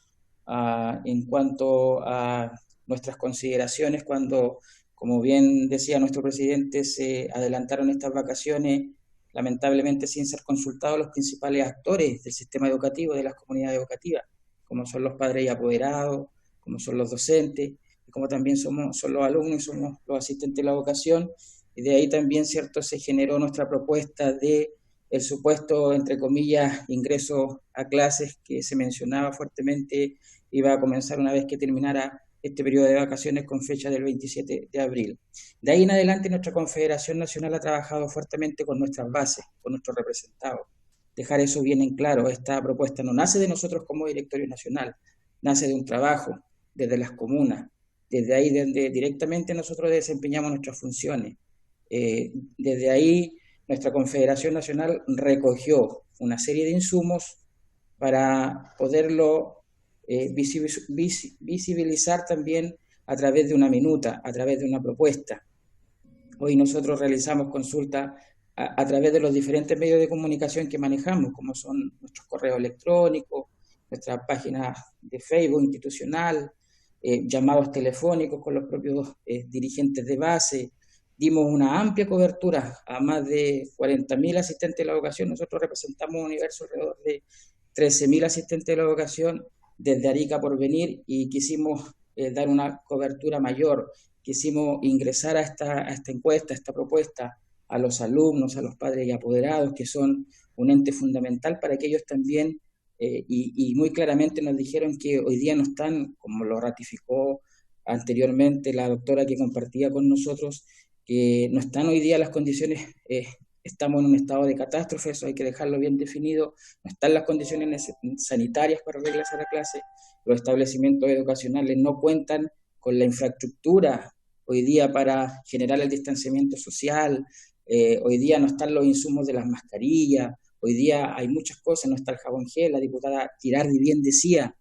en cuanto a nuestras consideraciones cuando, como bien decía nuestro presidente, se adelantaron estas vacaciones, lamentablemente sin ser consultados los principales actores del sistema educativo, de las comunidades educativas, como son los padres y apoderados, como son los docentes, y como también son los alumnos y somos los asistentes de la educación. Y de ahí también, ¿cierto?, se generó nuestra propuesta de el supuesto, entre comillas, ingreso a clases que se mencionaba fuertemente iba a comenzar una vez que terminara este periodo de vacaciones con fecha del 27 de abril. De ahí en adelante nuestra Confederación Nacional ha trabajado fuertemente con nuestras bases, con nuestros representados. Dejar eso bien en claro, esta propuesta no nace de nosotros como directorio nacional, nace de un trabajo desde las comunas, desde ahí donde directamente nosotros desempeñamos nuestras funciones. Desde ahí nuestra Confederación Nacional recogió una serie de insumos para poderlo visibilizar también a través de una minuta, a través de una propuesta. Hoy nosotros realizamos consultas a través de los diferentes medios de comunicación que manejamos, como son nuestros correos electrónicos, nuestras páginas de Facebook institucional, llamados telefónicos con los propios dirigentes de base. Dimos una amplia cobertura a más de 40.000 asistentes de la educación. Nosotros representamos un universo alrededor de 13.000 asistentes de la educación desde Arica por venir, y quisimos dar una cobertura mayor. Quisimos ingresar a esta encuesta, a esta propuesta, a los alumnos, a los padres y apoderados, que son un ente fundamental para que ellos también, y muy claramente nos dijeron que hoy día no están, como lo ratificó anteriormente la doctora que compartía con nosotros, que no están hoy día las condiciones, estamos en un estado de catástrofe, eso hay que dejarlo bien definido, no están las condiciones sanitarias para regresar a clase, los establecimientos educacionales no cuentan con la infraestructura hoy día para generar el distanciamiento social, hoy día no están los insumos de las mascarillas, hoy día hay muchas cosas, no está el jabón gel, la diputada Girardi bien decía,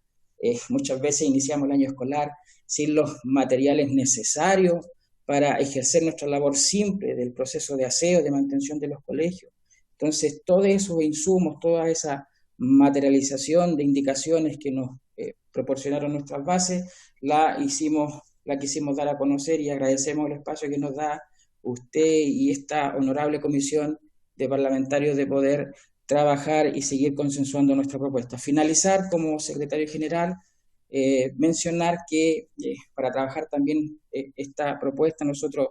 muchas veces iniciamos el año escolar sin los materiales necesarios para ejercer nuestra labor simple del proceso de aseo, de mantención de los colegios. Entonces, todos esos insumos, toda esa materialización de indicaciones que nos proporcionaron nuestras bases, la quisimos dar a conocer, y agradecemos el espacio que nos da usted y esta honorable comisión de parlamentarios de poder trabajar y seguir consensuando nuestra propuesta. Finalizar como secretario general, mencionar que para trabajar también esta propuesta, nosotros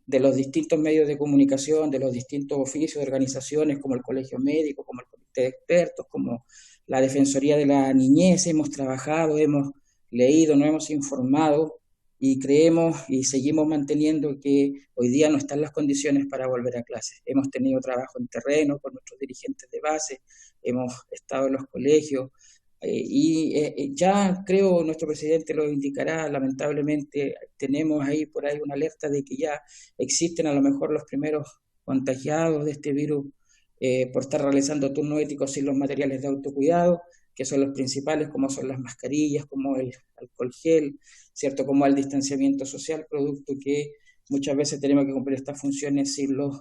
de los distintos medios de comunicación, de los distintos oficios de organizaciones como el Colegio Médico, como el Comité de Expertos, como la Defensoría de la Niñez, hemos trabajado, hemos leído, nos hemos informado, y creemos y seguimos manteniendo que hoy día no están las condiciones para volver a clases. Hemos tenido trabajo en terreno con nuestros dirigentes de base, hemos estado en los colegios, ya creo nuestro presidente lo indicará, lamentablemente tenemos por ahí una alerta de que ya existen a lo mejor los primeros contagiados de este virus por estar realizando turnos éticos sin los materiales de autocuidado, que son los principales, como son las mascarillas, como el alcohol gel, ¿cierto? Como el distanciamiento social, producto que muchas veces tenemos que cumplir estas funciones sin los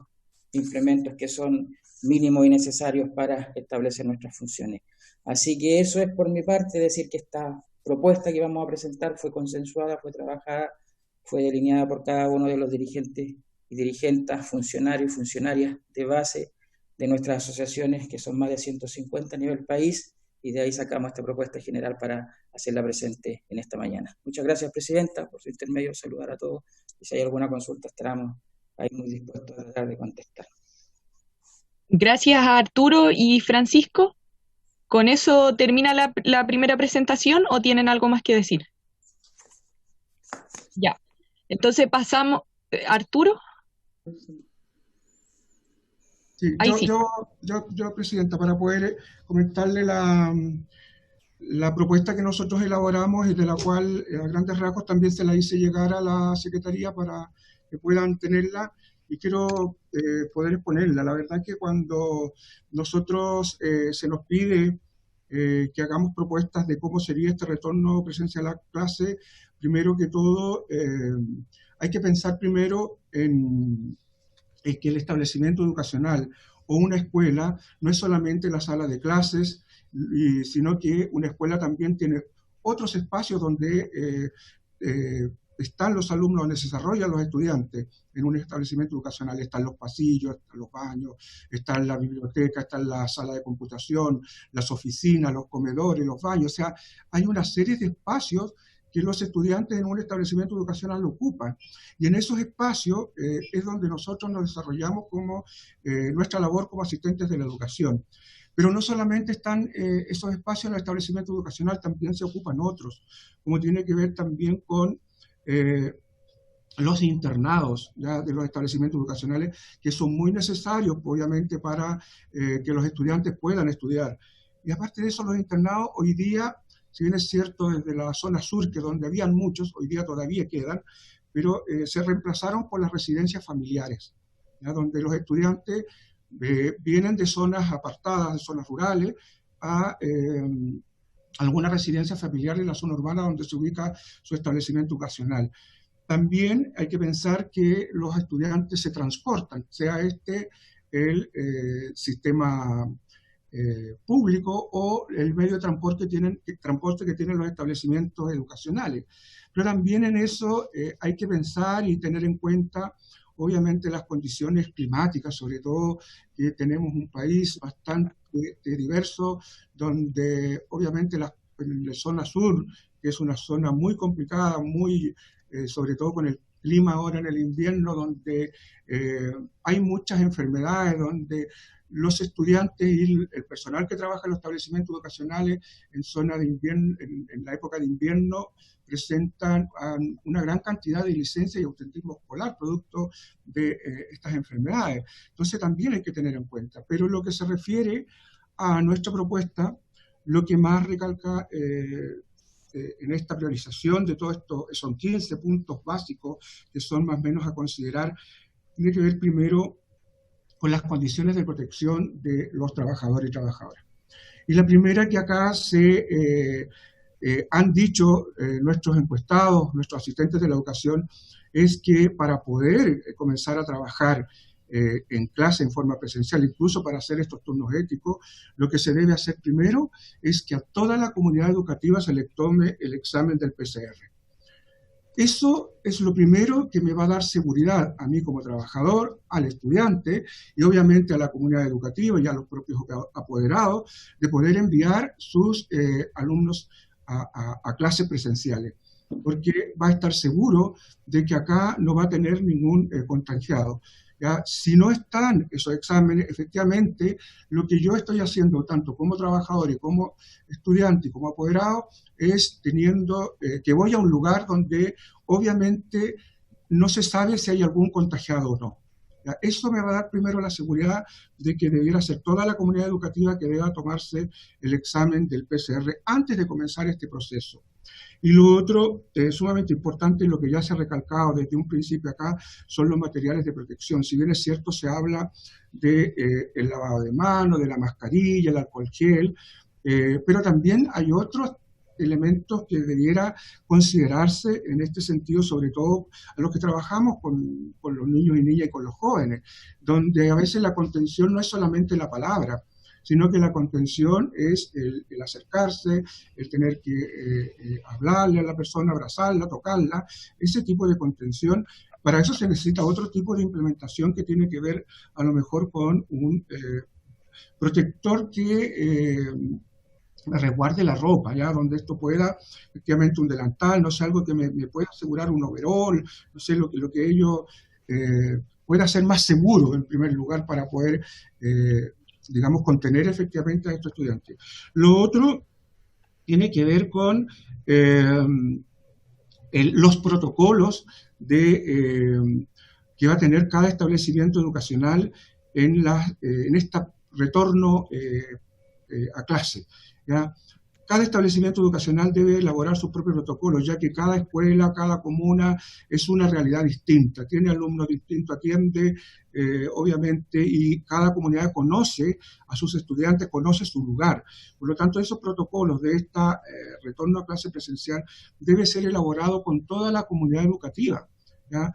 implementos que son mínimos y necesarios para establecer nuestras funciones. Así que eso es por mi parte, decir que esta propuesta que vamos a presentar fue consensuada, fue trabajada, fue delineada por cada uno de los dirigentes y dirigentas, funcionarios y funcionarias de base de nuestras asociaciones, que son más de 150 a nivel país, y de ahí sacamos esta propuesta general para hacerla presente en esta mañana. Muchas gracias, Presidenta, por su intermedio, saludar a todos, y si hay alguna consulta estaremos ahí muy dispuestos a tratar de contestar. Gracias a Arturo y Francisco. ¿Con eso termina la primera presentación o tienen algo más que decir? Ya. Entonces pasamos. ¿Arturo? Sí, yo, Presidenta, para poder comentarle la propuesta que nosotros elaboramos y de la cual a grandes rasgos también se la hice llegar a la Secretaría para que puedan tenerla, y quiero poder exponerla. La verdad que cuando nosotros se nos pide que hagamos propuestas de cómo sería este retorno presencial a la clase, primero que todo hay que pensar primero en que el establecimiento educacional o una escuela no es solamente la sala de clases, sino que una escuela también tiene otros espacios donde están los alumnos, donde se desarrollan los estudiantes. En un establecimiento educacional están los pasillos, están los baños, está la biblioteca, está la sala de computación, las oficinas, los comedores, los baños. O sea, hay una serie de espacios que los estudiantes en un establecimiento educacional ocupan. Y en esos espacios es donde nosotros nos desarrollamos como nuestra labor como asistentes de la educación. Pero no solamente están esos espacios en el establecimiento educacional, también se ocupan otros, como tiene que ver también con los internados ya de los establecimientos educacionales, que son muy necesarios, obviamente, para que los estudiantes puedan estudiar. Y aparte de eso, los internados hoy día si bien es cierto desde la zona sur, que donde habían muchos, hoy día todavía quedan, pero se reemplazaron por las residencias familiares, ¿ya? Donde los estudiantes vienen de zonas apartadas, de zonas rurales, a alguna residencia familiar en la zona urbana donde se ubica su establecimiento educacional. También hay que pensar que los estudiantes se transportan, sea este el sistema público o el medio de transporte que tienen los establecimientos educacionales. Pero también en eso hay que pensar y tener en cuenta, obviamente, las condiciones climáticas, sobre todo que tenemos un país bastante diverso, donde obviamente en la zona sur, que es una zona muy complicada, sobre todo con el clima ahora en el invierno, donde hay muchas enfermedades, donde los estudiantes y el personal que trabaja en los establecimientos educacionales en zona de invierno, en la época de invierno, presentan una gran cantidad de licencias y ausentismo escolar producto de estas enfermedades. Entonces también hay que tener en cuenta. Pero lo que se refiere a nuestra propuesta, lo que más recalca en esta priorización de todo esto, son 15 puntos básicos que son más o menos a considerar, tiene que ver primero con las condiciones de protección de los trabajadores y trabajadoras. Y la primera que acá han dicho nuestros encuestados, nuestros asistentes de la educación, es que para poder comenzar a trabajar en clase en forma presencial, incluso para hacer estos turnos éticos, lo que se debe hacer primero es que a toda la comunidad educativa se le tome el examen del PCR. Eso es lo primero que me va a dar seguridad a mí como trabajador, al estudiante y obviamente a la comunidad educativa y a los propios apoderados de poder enviar sus alumnos a clases presenciales, porque va a estar seguro de que acá no va a tener ningún contagiado. ¿Ya? Si no están esos exámenes, efectivamente, lo que yo estoy haciendo, tanto como trabajador y como estudiante y como apoderado, es teniendo que voy a un lugar donde obviamente no se sabe si hay algún contagiado o no. ¿Ya? Eso me va a dar primero la seguridad de que debiera ser toda la comunidad educativa que deba tomarse el examen del PCR antes de comenzar este proceso. Y lo otro, sumamente importante, lo que ya se ha recalcado desde un principio acá, son los materiales de protección. Si bien es cierto, se habla del lavado de manos, de la mascarilla, el alcohol gel, pero también hay otros elementos que debiera considerarse en este sentido, sobre todo a los que trabajamos con los niños y niñas y con los jóvenes, donde a veces la contención no es solamente la palabra, sino que la contención es el acercarse, el tener que hablarle a la persona, abrazarla, tocarla, ese tipo de contención. Para eso se necesita otro tipo de implementación que tiene que ver a lo mejor con un protector que resguarde la ropa, ¿ya? Donde esto pueda, efectivamente, un delantal, no sé, algo que me pueda asegurar un overol, no sé, lo que ello pueda ser más seguro en primer lugar para poder digamos, contener efectivamente a estos estudiantes. Lo otro tiene que ver con los protocolos que va a tener cada establecimiento educacional en este retorno a clase, ¿ya? Cada establecimiento educacional debe elaborar sus propios protocolos, ya que cada escuela, cada comuna es una realidad distinta, tiene alumnos distintos, atiende, obviamente, y cada comunidad conoce a sus estudiantes, conoce su lugar. Por lo tanto, esos protocolos de este retorno a clase presencial debe ser elaborado con toda la comunidad educativa, ¿ya?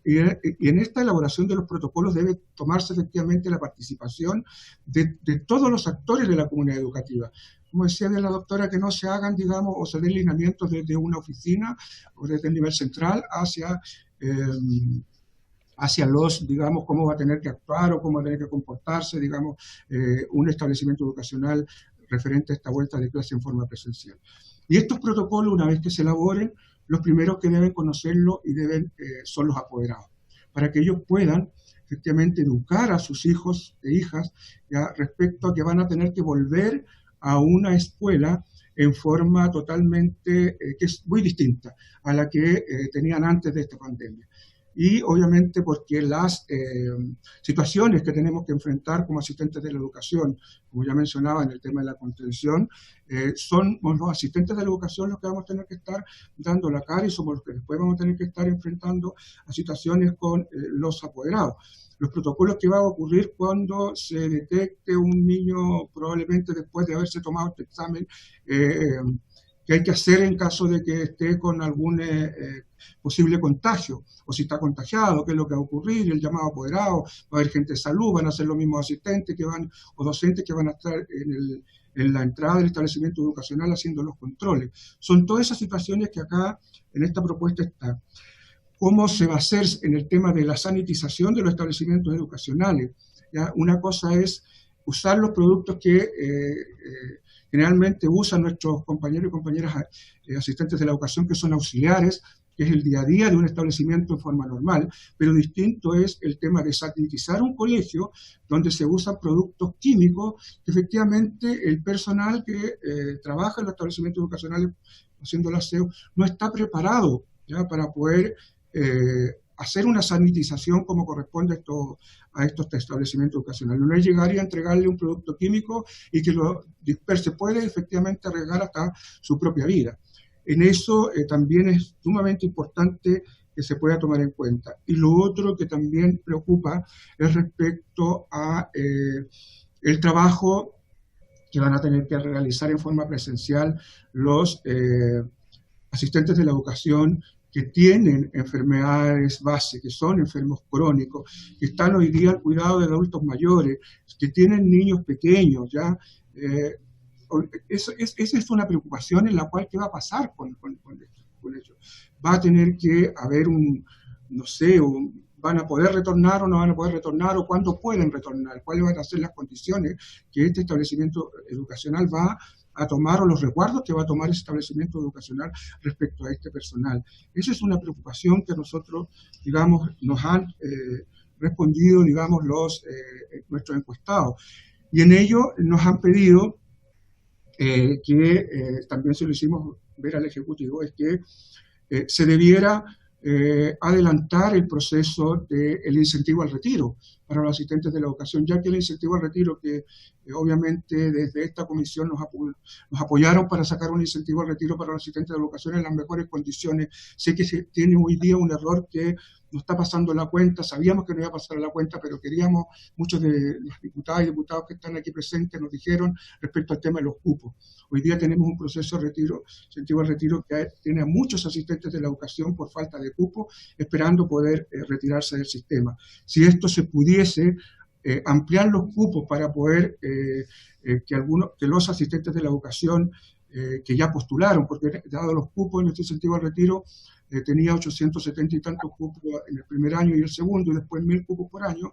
Y en esta elaboración de los protocolos debe tomarse efectivamente la participación de todos los actores de la comunidad educativa. Como decía de la doctora, que no se hagan, digamos, o se den lineamientos desde una oficina o desde el nivel central hacia los, digamos, cómo va a tener que actuar o cómo va a tener que comportarse, digamos, un establecimiento educacional referente a esta vuelta de clase en forma presencial. Y estos protocolos, una vez que se elaboren, los primeros que deben conocerlo y son los apoderados, para que ellos puedan efectivamente educar a sus hijos e hijas ya respecto a que van a tener que volver a una escuela en forma totalmente, que es muy distinta a la que tenían antes de esta pandemia. y obviamente porque las situaciones que tenemos que enfrentar como asistentes de la educación, como ya mencionaba en el tema de la contención, somos los asistentes de la educación los que vamos a tener que estar dando la cara y somos los que después vamos a tener que estar enfrentando a situaciones con los apoderados. Los protocolos que va a ocurrir cuando se detecte un niño, probablemente después de haberse tomado este examen, que hay que hacer en caso de que esté con algún posible contagio, o si está contagiado, qué es lo que va a ocurrir, el llamado apoderado, va a haber gente de salud, van a ser los mismos asistentes que van, o docentes que van a estar en la entrada del establecimiento educacional haciendo los controles. Son todas esas situaciones que acá en esta propuesta están. ¿Cómo se va a hacer en el tema de la sanitización de los establecimientos educacionales? ¿Ya? Una cosa es usar los productos que generalmente usan nuestros compañeros y compañeras asistentes de la educación, que son auxiliares, que es el día a día de un establecimiento en forma normal, pero distinto es el tema de sanitizar un colegio donde se usan productos químicos que efectivamente el personal que trabaja en los establecimientos educacionales haciendo el aseo no está preparado ya para poder hacer una sanitización como corresponde a estos establecimientos educacionales. No es llegar y entregarle un producto químico y que lo disperse, puede efectivamente arriesgar hasta su propia vida. En eso también es sumamente importante que se pueda tomar en cuenta. Y lo otro que también preocupa es respecto a el trabajo que van a tener que realizar en forma presencial los asistentes de la educación que tienen enfermedades base, que son enfermos crónicos, que están hoy día al cuidado de adultos mayores, que tienen niños pequeños, ¿ya? Esa es una preocupación en la cual ¿qué va a pasar con ellos? Va a tener que haber ¿van a poder retornar o no van a poder retornar? ¿O cuándo pueden retornar? ¿Cuáles van a ser las condiciones que este establecimiento educacional va a tomar o los resguardos que va a tomar ese establecimiento educacional respecto a este personal? Esa es una preocupación que nosotros, digamos, nos han respondido, digamos, nuestros encuestados. Y en ello nos han pedido que también se lo hicimos ver al Ejecutivo, es que se debiera adelantar el proceso del incentivo al retiro para los asistentes de la educación, ya que el incentivo al retiro que obviamente desde esta comisión nos apoyaron para sacar un incentivo al retiro para los asistentes de la educación en las mejores condiciones. Sé que se tiene hoy día un error que no está pasando la cuenta, sabíamos que no iba a pasar la cuenta, pero queríamos, muchos de los diputados y diputados que están aquí presentes nos dijeron respecto al tema de los cupos. Hoy día tenemos un proceso de retiro, incentivo al retiro, que tiene a muchos asistentes de la educación por falta de cupo, esperando poder retirarse del sistema. Si esto se pudiese ampliar los cupos para poder que los asistentes de la educación que ya postularon, porque dado los cupos en este incentivo al retiro, tenía 870 y tantos cupos en el primer año y el segundo, y después 1.000 cupos por año.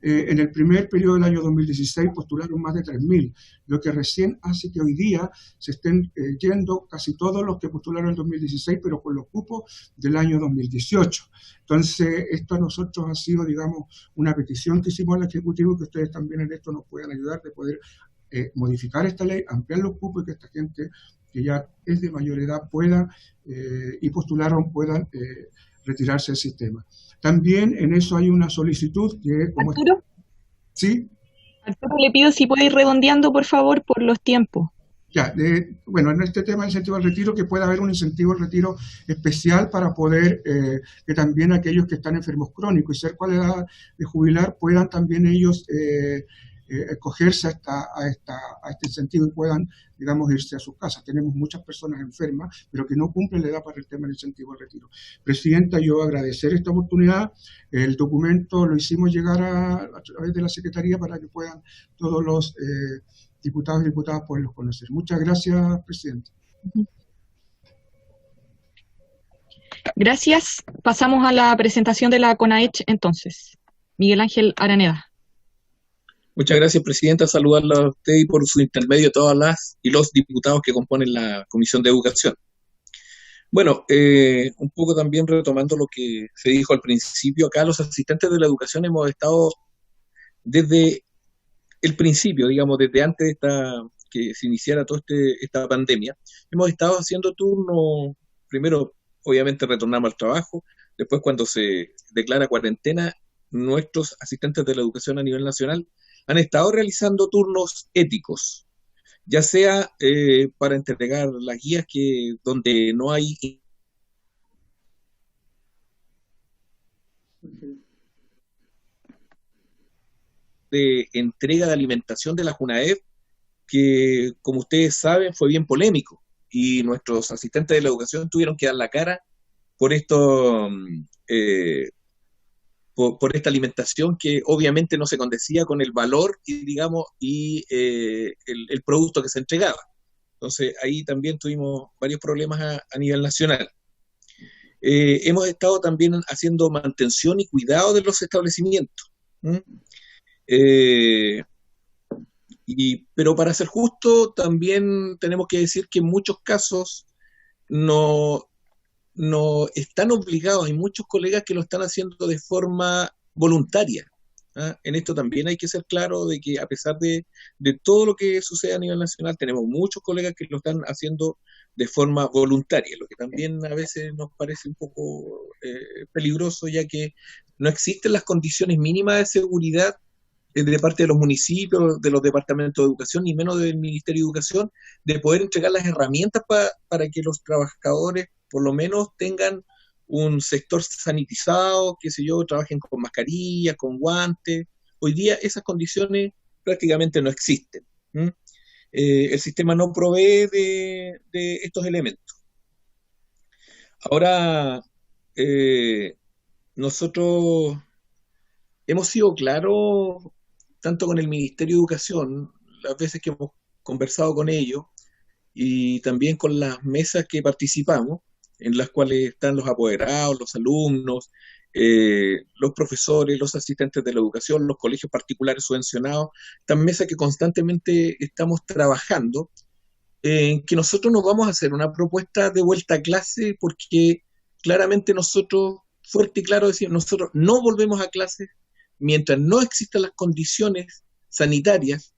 En el primer periodo del año 2016 postularon más de 3.000, lo que recién hace que hoy día se estén yendo casi todos los que postularon en 2016, pero con los cupos del año 2018. Entonces, esto a nosotros ha sido, digamos, una petición que hicimos al Ejecutivo, que ustedes también en esto nos puedan ayudar, de poder modificar esta ley, ampliar los cupos y que esta gente que ya es de mayor edad pueda y postularon puedan retirarse del sistema. También en eso hay una solicitud que... Arturo, ¿Sí? Arturo, le pido si puede ir redondeando, por favor, por los tiempos. Ya, bueno, en este tema del incentivo al retiro, que pueda haber un incentivo al retiro especial para poder que también aquellos que están enfermos crónicos y cerca de la edad de jubilar puedan también ellos acogerse a este incentivo y puedan, digamos, irse a sus casas. Tenemos muchas personas enfermas, pero que no cumplen la edad para el tema del incentivo al retiro. Presidenta, yo agradecer esta oportunidad. El documento lo hicimos llegar a través de la Secretaría para que puedan todos los diputados y diputadas poderlos conocer. Muchas gracias, Presidenta. Gracias. Pasamos a la presentación de la CONAECH entonces. Miguel Ángel Araneda. Muchas gracias, Presidenta. Saludarla a usted y por su intermedio a todas las y los diputados que componen la Comisión de Educación. Bueno, un poco también retomando lo que se dijo al principio, acá los asistentes de la educación hemos estado desde el principio, digamos, desde antes de que se iniciara toda esta pandemia, hemos estado haciendo turnos. Primero, obviamente, retornamos al trabajo, después cuando se declara cuarentena, nuestros asistentes de la educación a nivel nacional han estado realizando turnos éticos, ya sea para entregar las guías donde no hay de entrega de alimentación de la JUNAEV, que como ustedes saben fue bien polémico, y nuestros asistentes de la educación tuvieron que dar la cara por esto, por esta alimentación que obviamente no se condecía con el valor y digamos el producto que se entregaba. Entonces ahí también tuvimos varios problemas a nivel nacional. Hemos estado también haciendo mantención y cuidado de los establecimientos. Pero para ser justo, también tenemos que decir que en muchos casos no están obligados, hay muchos colegas que lo están haciendo de forma voluntaria. En esto también hay que ser claro de que a pesar de todo lo que sucede a nivel nacional, tenemos muchos colegas que lo están haciendo de forma voluntaria, lo que también a veces nos parece un poco peligroso, ya que no existen las condiciones mínimas de seguridad de parte de los municipios, de los departamentos de educación, ni menos del Ministerio de Educación, de poder entregar las herramientas para que los trabajadores por lo menos tengan un sector sanitizado, qué sé yo, trabajen con mascarillas, con guantes. Hoy día esas condiciones prácticamente no existen. El sistema no provee de estos elementos. Ahora, nosotros hemos sido claros, tanto con el Ministerio de Educación, las veces que hemos conversado con ellos, y también con las mesas que participamos, en las cuales están los apoderados, los alumnos, los profesores, los asistentes de la educación, los colegios particulares subvencionados, estas mesas que constantemente estamos trabajando, que nosotros nos vamos a hacer una propuesta de vuelta a clase, porque claramente nosotros, fuerte y claro decimos, nosotros no volvemos a clases mientras no existan las condiciones sanitarias,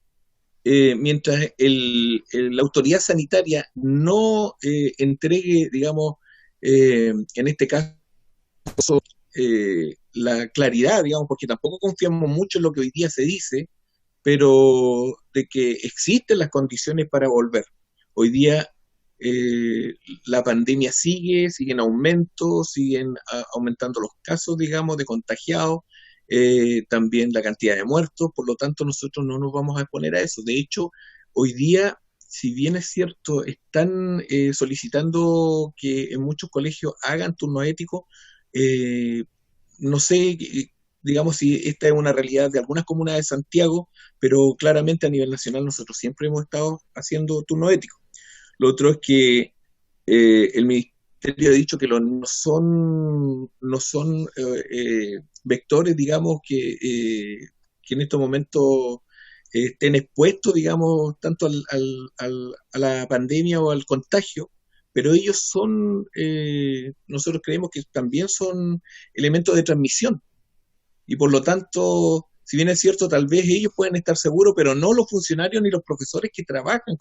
mientras la autoridad sanitaria no entregue, digamos, en este caso, la claridad, digamos, porque tampoco confiamos mucho en lo que hoy día se dice, pero de que existen las condiciones para volver. Hoy día la pandemia sigue en aumento, siguen aumentando los casos, digamos, de contagiados, también la cantidad de muertos, por lo tanto nosotros no nos vamos a exponer a eso. De hecho, hoy día, si bien es cierto, están solicitando que en muchos colegios hagan turno ético, no sé, digamos, si esta es una realidad de algunas comunas de Santiago, pero claramente a nivel nacional nosotros siempre hemos estado haciendo turno ético. Lo otro es que el Ministerio ha dicho que no son vectores, digamos, que en estos momentos estén expuestos, digamos, tanto a la pandemia o al contagio, pero ellos son, nosotros creemos que también son elementos de transmisión, y por lo tanto, si bien es cierto, tal vez ellos pueden estar seguros, pero no los funcionarios ni los profesores que trabajan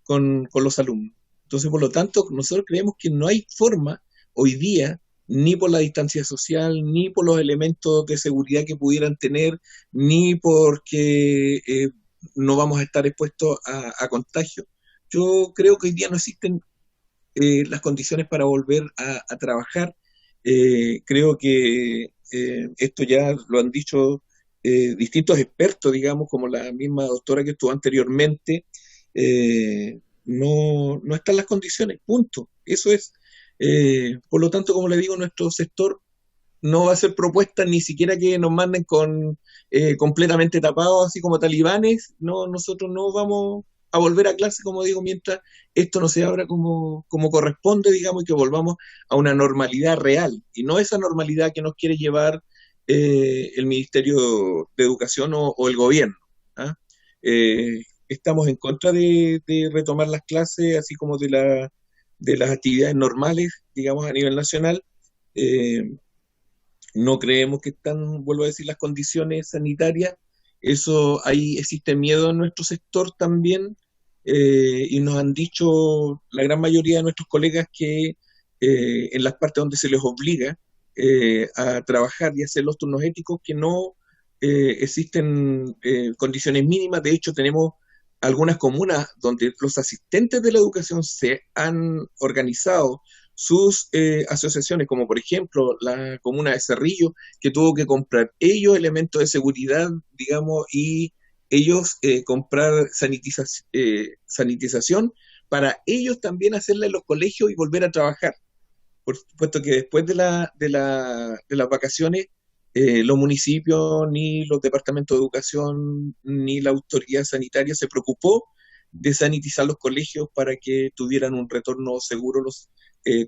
con los alumnos. Entonces, por lo tanto, nosotros creemos que no hay forma hoy día, ni por la distancia social, ni por los elementos de seguridad que pudieran tener, ni porque no vamos a estar expuestos a contagio. Yo creo que hoy día no existen las condiciones para volver a trabajar. Creo que esto ya lo han dicho distintos expertos, digamos, como la misma doctora que estuvo anteriormente. No están las condiciones, punto. Eso es. Por lo tanto, como le digo, nuestro sector no va a hacer propuestas ni siquiera que nos manden completamente tapados, así como talibanes. No, nosotros no vamos a volver a clase, como digo, mientras esto no se abra como corresponde, digamos, y que volvamos a una normalidad real, y no esa normalidad que nos quiere llevar el Ministerio de Educación o el gobierno. Estamos en contra de retomar las clases, así como de las actividades normales, digamos, a nivel nacional. No creemos que están, vuelvo a decir, las condiciones sanitarias. Eso, ahí existe miedo en nuestro sector también, y nos han dicho la gran mayoría de nuestros colegas que en las partes donde se les obliga, a trabajar y hacer los turnos éticos que no existen condiciones mínimas. De hecho, tenemos algunas comunas donde los asistentes de la educación se han organizado sus asociaciones, como por ejemplo la comuna de Cerrillo, que tuvo que comprar ellos elementos de seguridad, digamos, y ellos comprar sanitización para ellos también hacerla en los colegios y volver a trabajar. Por supuesto que después de las vacaciones, los municipios, ni los departamentos de educación, ni la autoridad sanitaria se preocupó de sanitizar los colegios para que tuvieran un retorno seguro los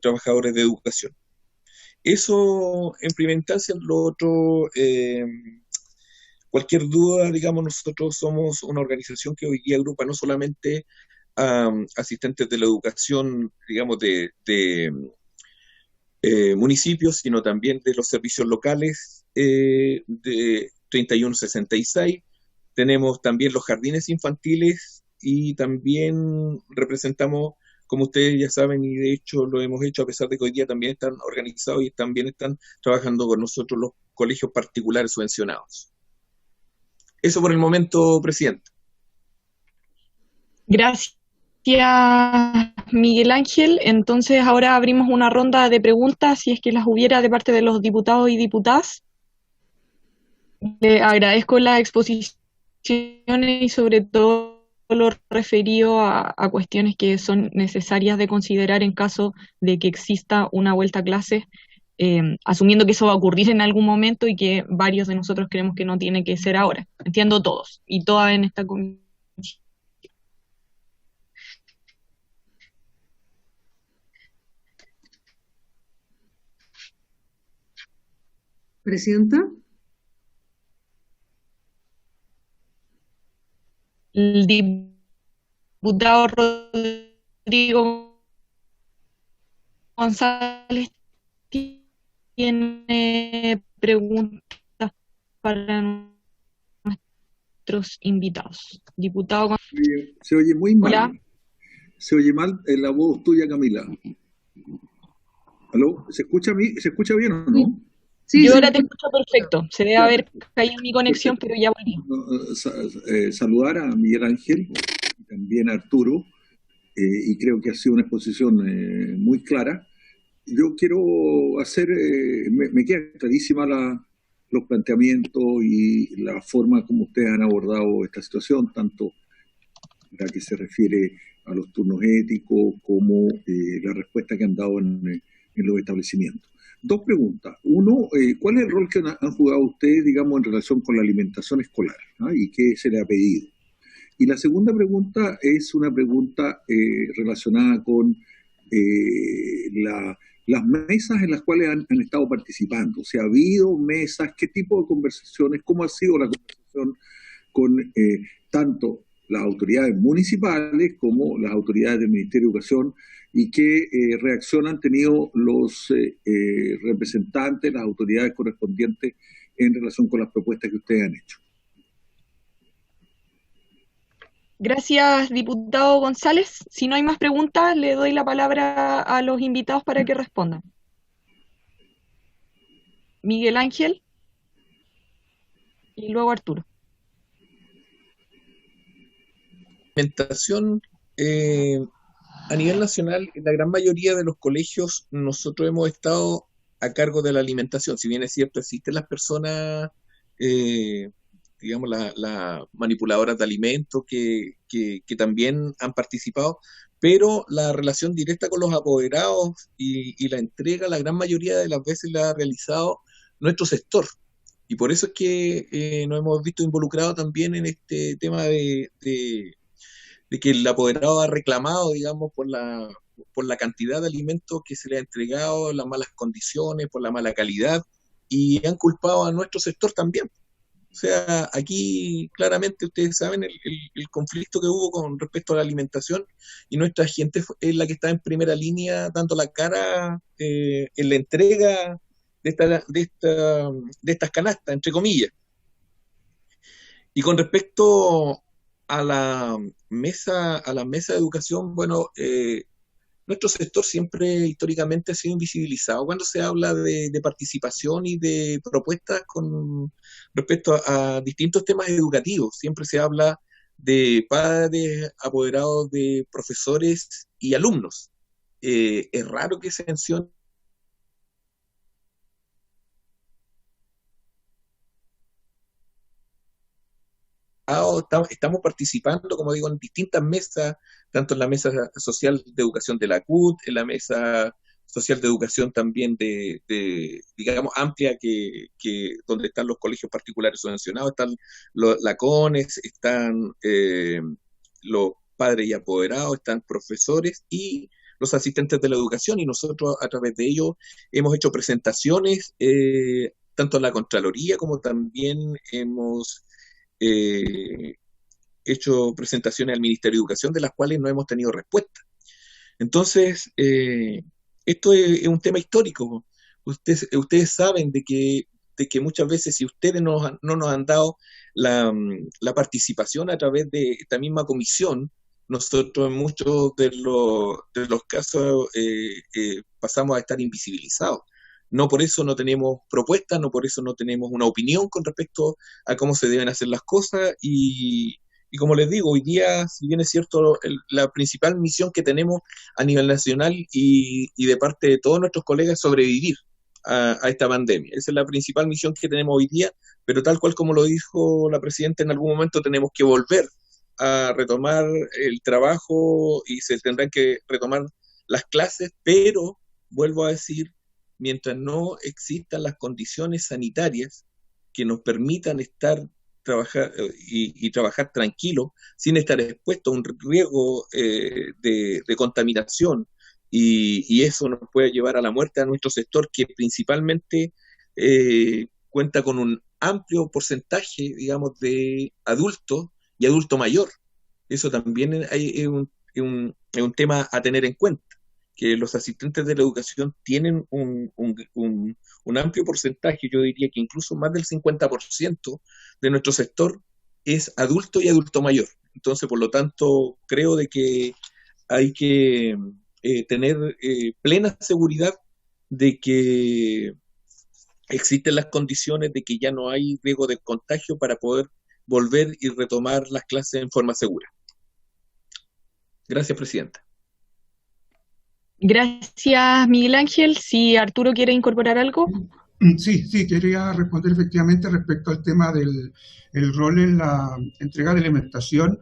trabajadores de educación. Eso en primera instancia. Lo otro, cualquier duda, digamos, nosotros somos una organización que hoy día agrupa no solamente a asistentes de la educación, digamos, de municipios, sino también de los servicios locales de 3166. Tenemos también los jardines infantiles y también representamos, como ustedes ya saben, y de hecho lo hemos hecho a pesar de que hoy día también están organizados y también están trabajando con nosotros los colegios particulares subvencionados. Eso por el momento, presidente. Gracias, Miguel Ángel. Entonces ahora abrimos una ronda de preguntas, si es que las hubiera de parte de los diputados y diputadas. Le agradezco la exposición y sobre todo lo referido a cuestiones que son necesarias de considerar en caso de que exista una vuelta a clases, asumiendo que eso va a ocurrir en algún momento y que varios de nosotros creemos que no tiene que ser ahora. Entiendo todos y todas en esta comisión. Presidenta. El diputado Rodrigo González tiene preguntas para nuestros invitados. Diputado González. Se oye muy mal. Hola. Se oye mal la voz tuya, Camila. ¿Aló? ¿Se escucha bien o no? Sí, yo ahora te escucho perfecto. Se debe haber caído mi conexión, pero ya volví. Saludar a Miguel Ángel y también a Arturo, y creo que ha sido una exposición muy clara. Yo quiero hacer, me queda clarísima los planteamientos y la forma como ustedes han abordado esta situación, tanto la que se refiere a los turnos éticos como la respuesta que han dado en los establecimientos. Dos preguntas. Uno, ¿cuál es el rol que han jugado ustedes, digamos, en relación con la alimentación escolar? ¿Y qué se le ha pedido? Y la segunda pregunta es una pregunta relacionada con las mesas en las cuales han estado participando. O sea, ¿ha habido mesas? ¿Qué tipo de conversaciones? ¿Cómo ha sido la conversación con tanto las autoridades municipales como las autoridades del Ministerio de Educación, y qué reacción han tenido los representantes, las autoridades correspondientes en relación con las propuestas que ustedes han hecho? Gracias, diputado González. Si no hay más preguntas, le doy la palabra a los invitados para que respondan. Miguel Ángel y luego Arturo. Alimentación, a nivel nacional, en la gran mayoría de los colegios nosotros hemos estado a cargo de la alimentación. Si bien es cierto, existen las personas, digamos, las manipuladoras de alimentos que también han participado, pero la relación directa con los apoderados y la entrega, la gran mayoría de las veces la ha realizado nuestro sector. Y por eso es que nos hemos visto involucrados también en este tema de que el apoderado ha reclamado, digamos, por la cantidad de alimentos que se le ha entregado, las malas condiciones, por la mala calidad, y han culpado a nuestro sector también. O sea, aquí claramente ustedes saben el conflicto que hubo con respecto a la alimentación, y nuestra gente es la que está en primera línea dando la cara en la entrega de estas canastas, entre comillas. Y con respecto a la mesa de educación, bueno, nuestro sector siempre históricamente ha sido invisibilizado cuando se habla de participación y de propuestas con respecto a distintos temas educativos. Siempre se habla de padres, apoderados, de profesores y alumnos. Es raro que se mencione. Estamos participando, como digo, en distintas mesas, tanto en la mesa social de educación de la CUT, en la mesa social de educación también digamos, amplia, donde están los colegios particulares subvencionados, están la CONES, están los padres y apoderados, están profesores y los asistentes de la educación, y nosotros a través de ellos hemos hecho presentaciones, tanto en la Contraloría como también hemos hecho presentaciones al Ministerio de Educación, de las cuales no hemos tenido respuesta. Entonces, esto es un tema histórico. Ustedes saben de que muchas veces, si ustedes no nos han dado la participación a través de esta misma comisión, nosotros en muchos de los casos pasamos a estar invisibilizados. No por eso no tenemos propuestas, no por eso no tenemos una opinión con respecto a cómo se deben hacer las cosas, y como les digo, hoy día, si bien es cierto, la principal misión que tenemos a nivel nacional y de parte de todos nuestros colegas es sobrevivir a esta pandemia. Esa es la principal misión que tenemos hoy día, pero tal cual como lo dijo la presidenta, en algún momento tenemos que volver a retomar el trabajo y se tendrán que retomar las clases, pero vuelvo a decir, mientras no existan las condiciones sanitarias que nos permitan trabajar y trabajar tranquilo, sin estar expuesto a un riesgo de contaminación, y eso nos puede llevar a la muerte a nuestro sector, que principalmente cuenta con un amplio porcentaje, digamos, de adultos y adulto mayor. Eso también es un tema a tener en cuenta, que los asistentes de la educación tienen un amplio porcentaje, yo diría que incluso más del 50% de nuestro sector es adulto y adulto mayor. Entonces, por lo tanto, creo de que hay que tener plena seguridad de que existen las condiciones, de que ya no hay riesgo de contagio para poder volver y retomar las clases en forma segura. Gracias, Presidenta. Gracias, Miguel Ángel. Si Arturo quiere incorporar algo. Sí, quería responder efectivamente respecto al tema del rol en la entrega de alimentación.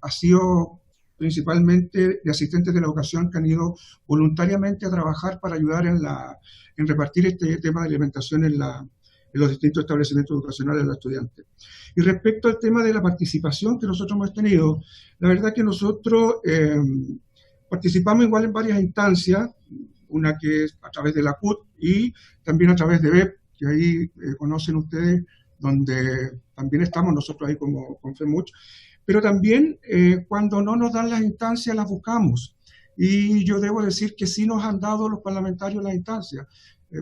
Ha sido principalmente de asistentes de la educación que han ido voluntariamente a trabajar para ayudar en repartir este tema de alimentación en los distintos establecimientos educacionales de los estudiantes. Y respecto al tema de la participación que nosotros hemos tenido, la verdad que nosotros participamos igual en varias instancias, una que es a través de la CUT y también a través de BEP, que ahí conocen ustedes, donde también estamos nosotros ahí con FEMUCH, pero también cuando no nos dan las instancias las buscamos, y yo debo decir que sí nos han dado los parlamentarios las instancias.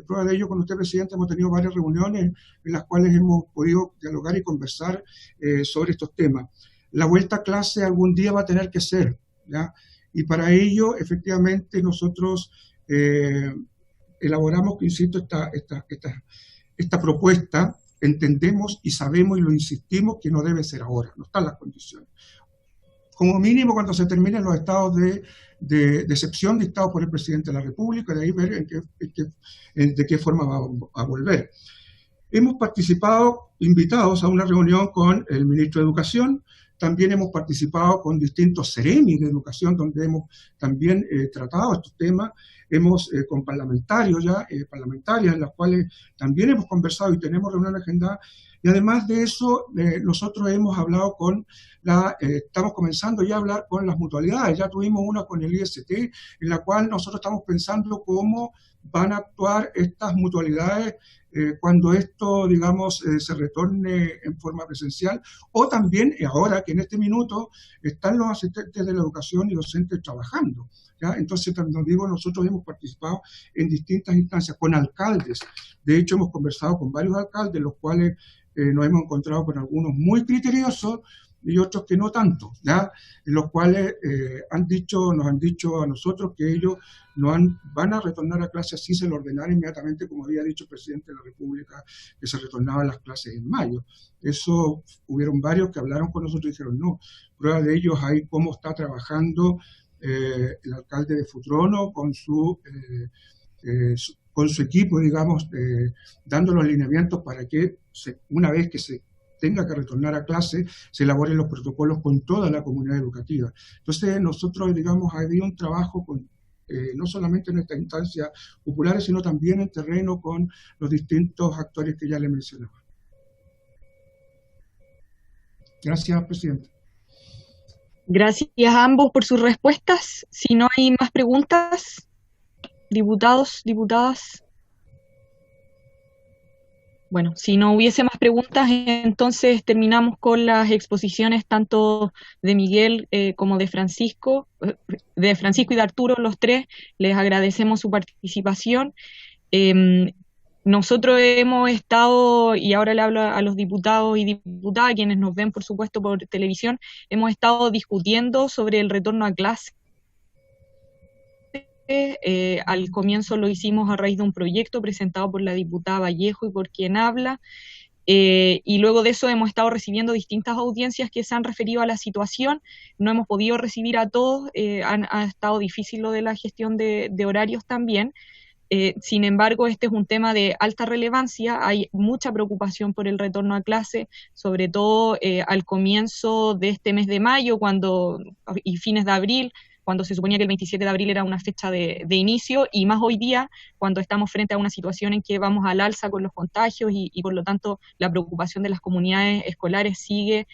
Prueba de ello, con usted, Presidente, hemos tenido varias reuniones en las cuales hemos podido dialogar y conversar sobre estos temas. La vuelta a clase algún día va a tener que ser, ¿ya? Y para ello, efectivamente, nosotros elaboramos, insisto, esta propuesta. Entendemos y sabemos y lo insistimos que no debe ser ahora, no están las condiciones. Como mínimo cuando se terminen los estados de excepción dictados por el Presidente de la República, de ahí ver de qué forma va a volver. Hemos participado, invitados a una reunión con el Ministro de Educación. También hemos participado con distintos seremis de educación, donde hemos también tratado estos temas. Hemos con parlamentarios parlamentarias, en las cuales también hemos conversado y tenemos reuniones agendadas. Y además de eso, nosotros hemos hablado estamos comenzando ya a hablar con las mutualidades. Ya tuvimos una con el IST, en la cual nosotros estamos pensando cómo van a actuar estas mutualidades cuando esto, digamos, se retorne en forma presencial, o también ahora que en este minuto están los asistentes de la educación y docentes trabajando, ¿ya? Entonces, como digo, nosotros hemos participado en distintas instancias con alcaldes. De hecho, hemos conversado con varios alcaldes, los cuales nos hemos encontrado con algunos muy criteriosos y otros que no tanto, ¿ya? En los cuales nos han dicho a nosotros que ellos van a retornar a clases si se lo ordenara inmediatamente, como había dicho el presidente de la República, que se retornaban las clases en mayo. Eso, hubieron varios que hablaron con nosotros y dijeron no. Prueba de ellos hay cómo está trabajando el alcalde de Futrono con su equipo, digamos, dando los lineamientos para que una vez que se tenga que retornar a clase, se elaboren los protocolos con toda la comunidad educativa. Entonces, nosotros, digamos, ha habido un trabajo no solamente en estas instancias populares, sino también en terreno con los distintos actores que ya le mencionaba. Gracias, presidente. Gracias a ambos por sus respuestas. Si no hay más preguntas, diputados, diputadas. Bueno, si no hubiese más preguntas, entonces terminamos con las exposiciones tanto de Miguel como de Francisco y de Arturo, los tres. Les agradecemos su participación. Nosotros hemos estado, y ahora le hablo a los diputados y diputadas, quienes nos ven, por supuesto, por televisión, hemos estado discutiendo sobre el retorno a clase. Al comienzo lo hicimos a raíz de un proyecto presentado por la diputada Vallejo y por quien habla, y luego de eso hemos estado recibiendo distintas audiencias que se han referido a la situación. No hemos podido recibir a todos, ha estado difícil lo de la gestión de horarios también. Sin embargo, este es un tema de alta relevancia. Hay mucha preocupación por el retorno a clase, sobre todo al comienzo de este mes de mayo y fines de abril, cuando se suponía que el 27 de abril era una fecha de inicio, y más hoy día, cuando estamos frente a una situación en que vamos al alza con los contagios y por lo tanto la preocupación de las comunidades escolares sigue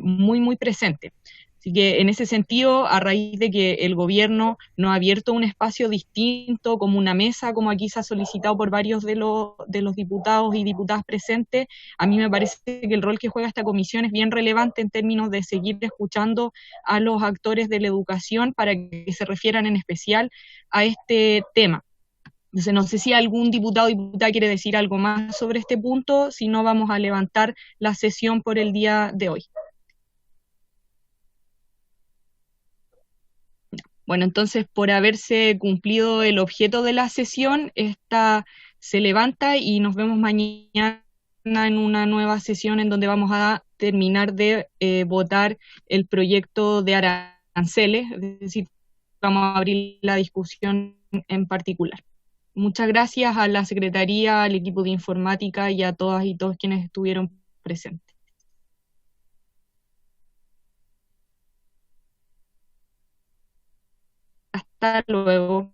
muy, muy presente. Así que en ese sentido, a raíz de que el gobierno nos ha abierto un espacio distinto, como una mesa, como aquí se ha solicitado por varios de los diputados y diputadas presentes, a mí me parece que el rol que juega esta comisión es bien relevante en términos de seguir escuchando a los actores de la educación para que se refieran en especial a este tema. Entonces, no sé si algún diputado o diputada quiere decir algo más sobre este punto, si no vamos a levantar la sesión por el día de hoy. Bueno, entonces, por haberse cumplido el objeto de la sesión, esta se levanta y nos vemos mañana en una nueva sesión en donde vamos a terminar de votar el proyecto de aranceles, es decir, vamos a abrir la discusión en particular. Muchas gracias a la Secretaría, al equipo de informática y a todas y todos quienes estuvieron presentes. Hasta luego.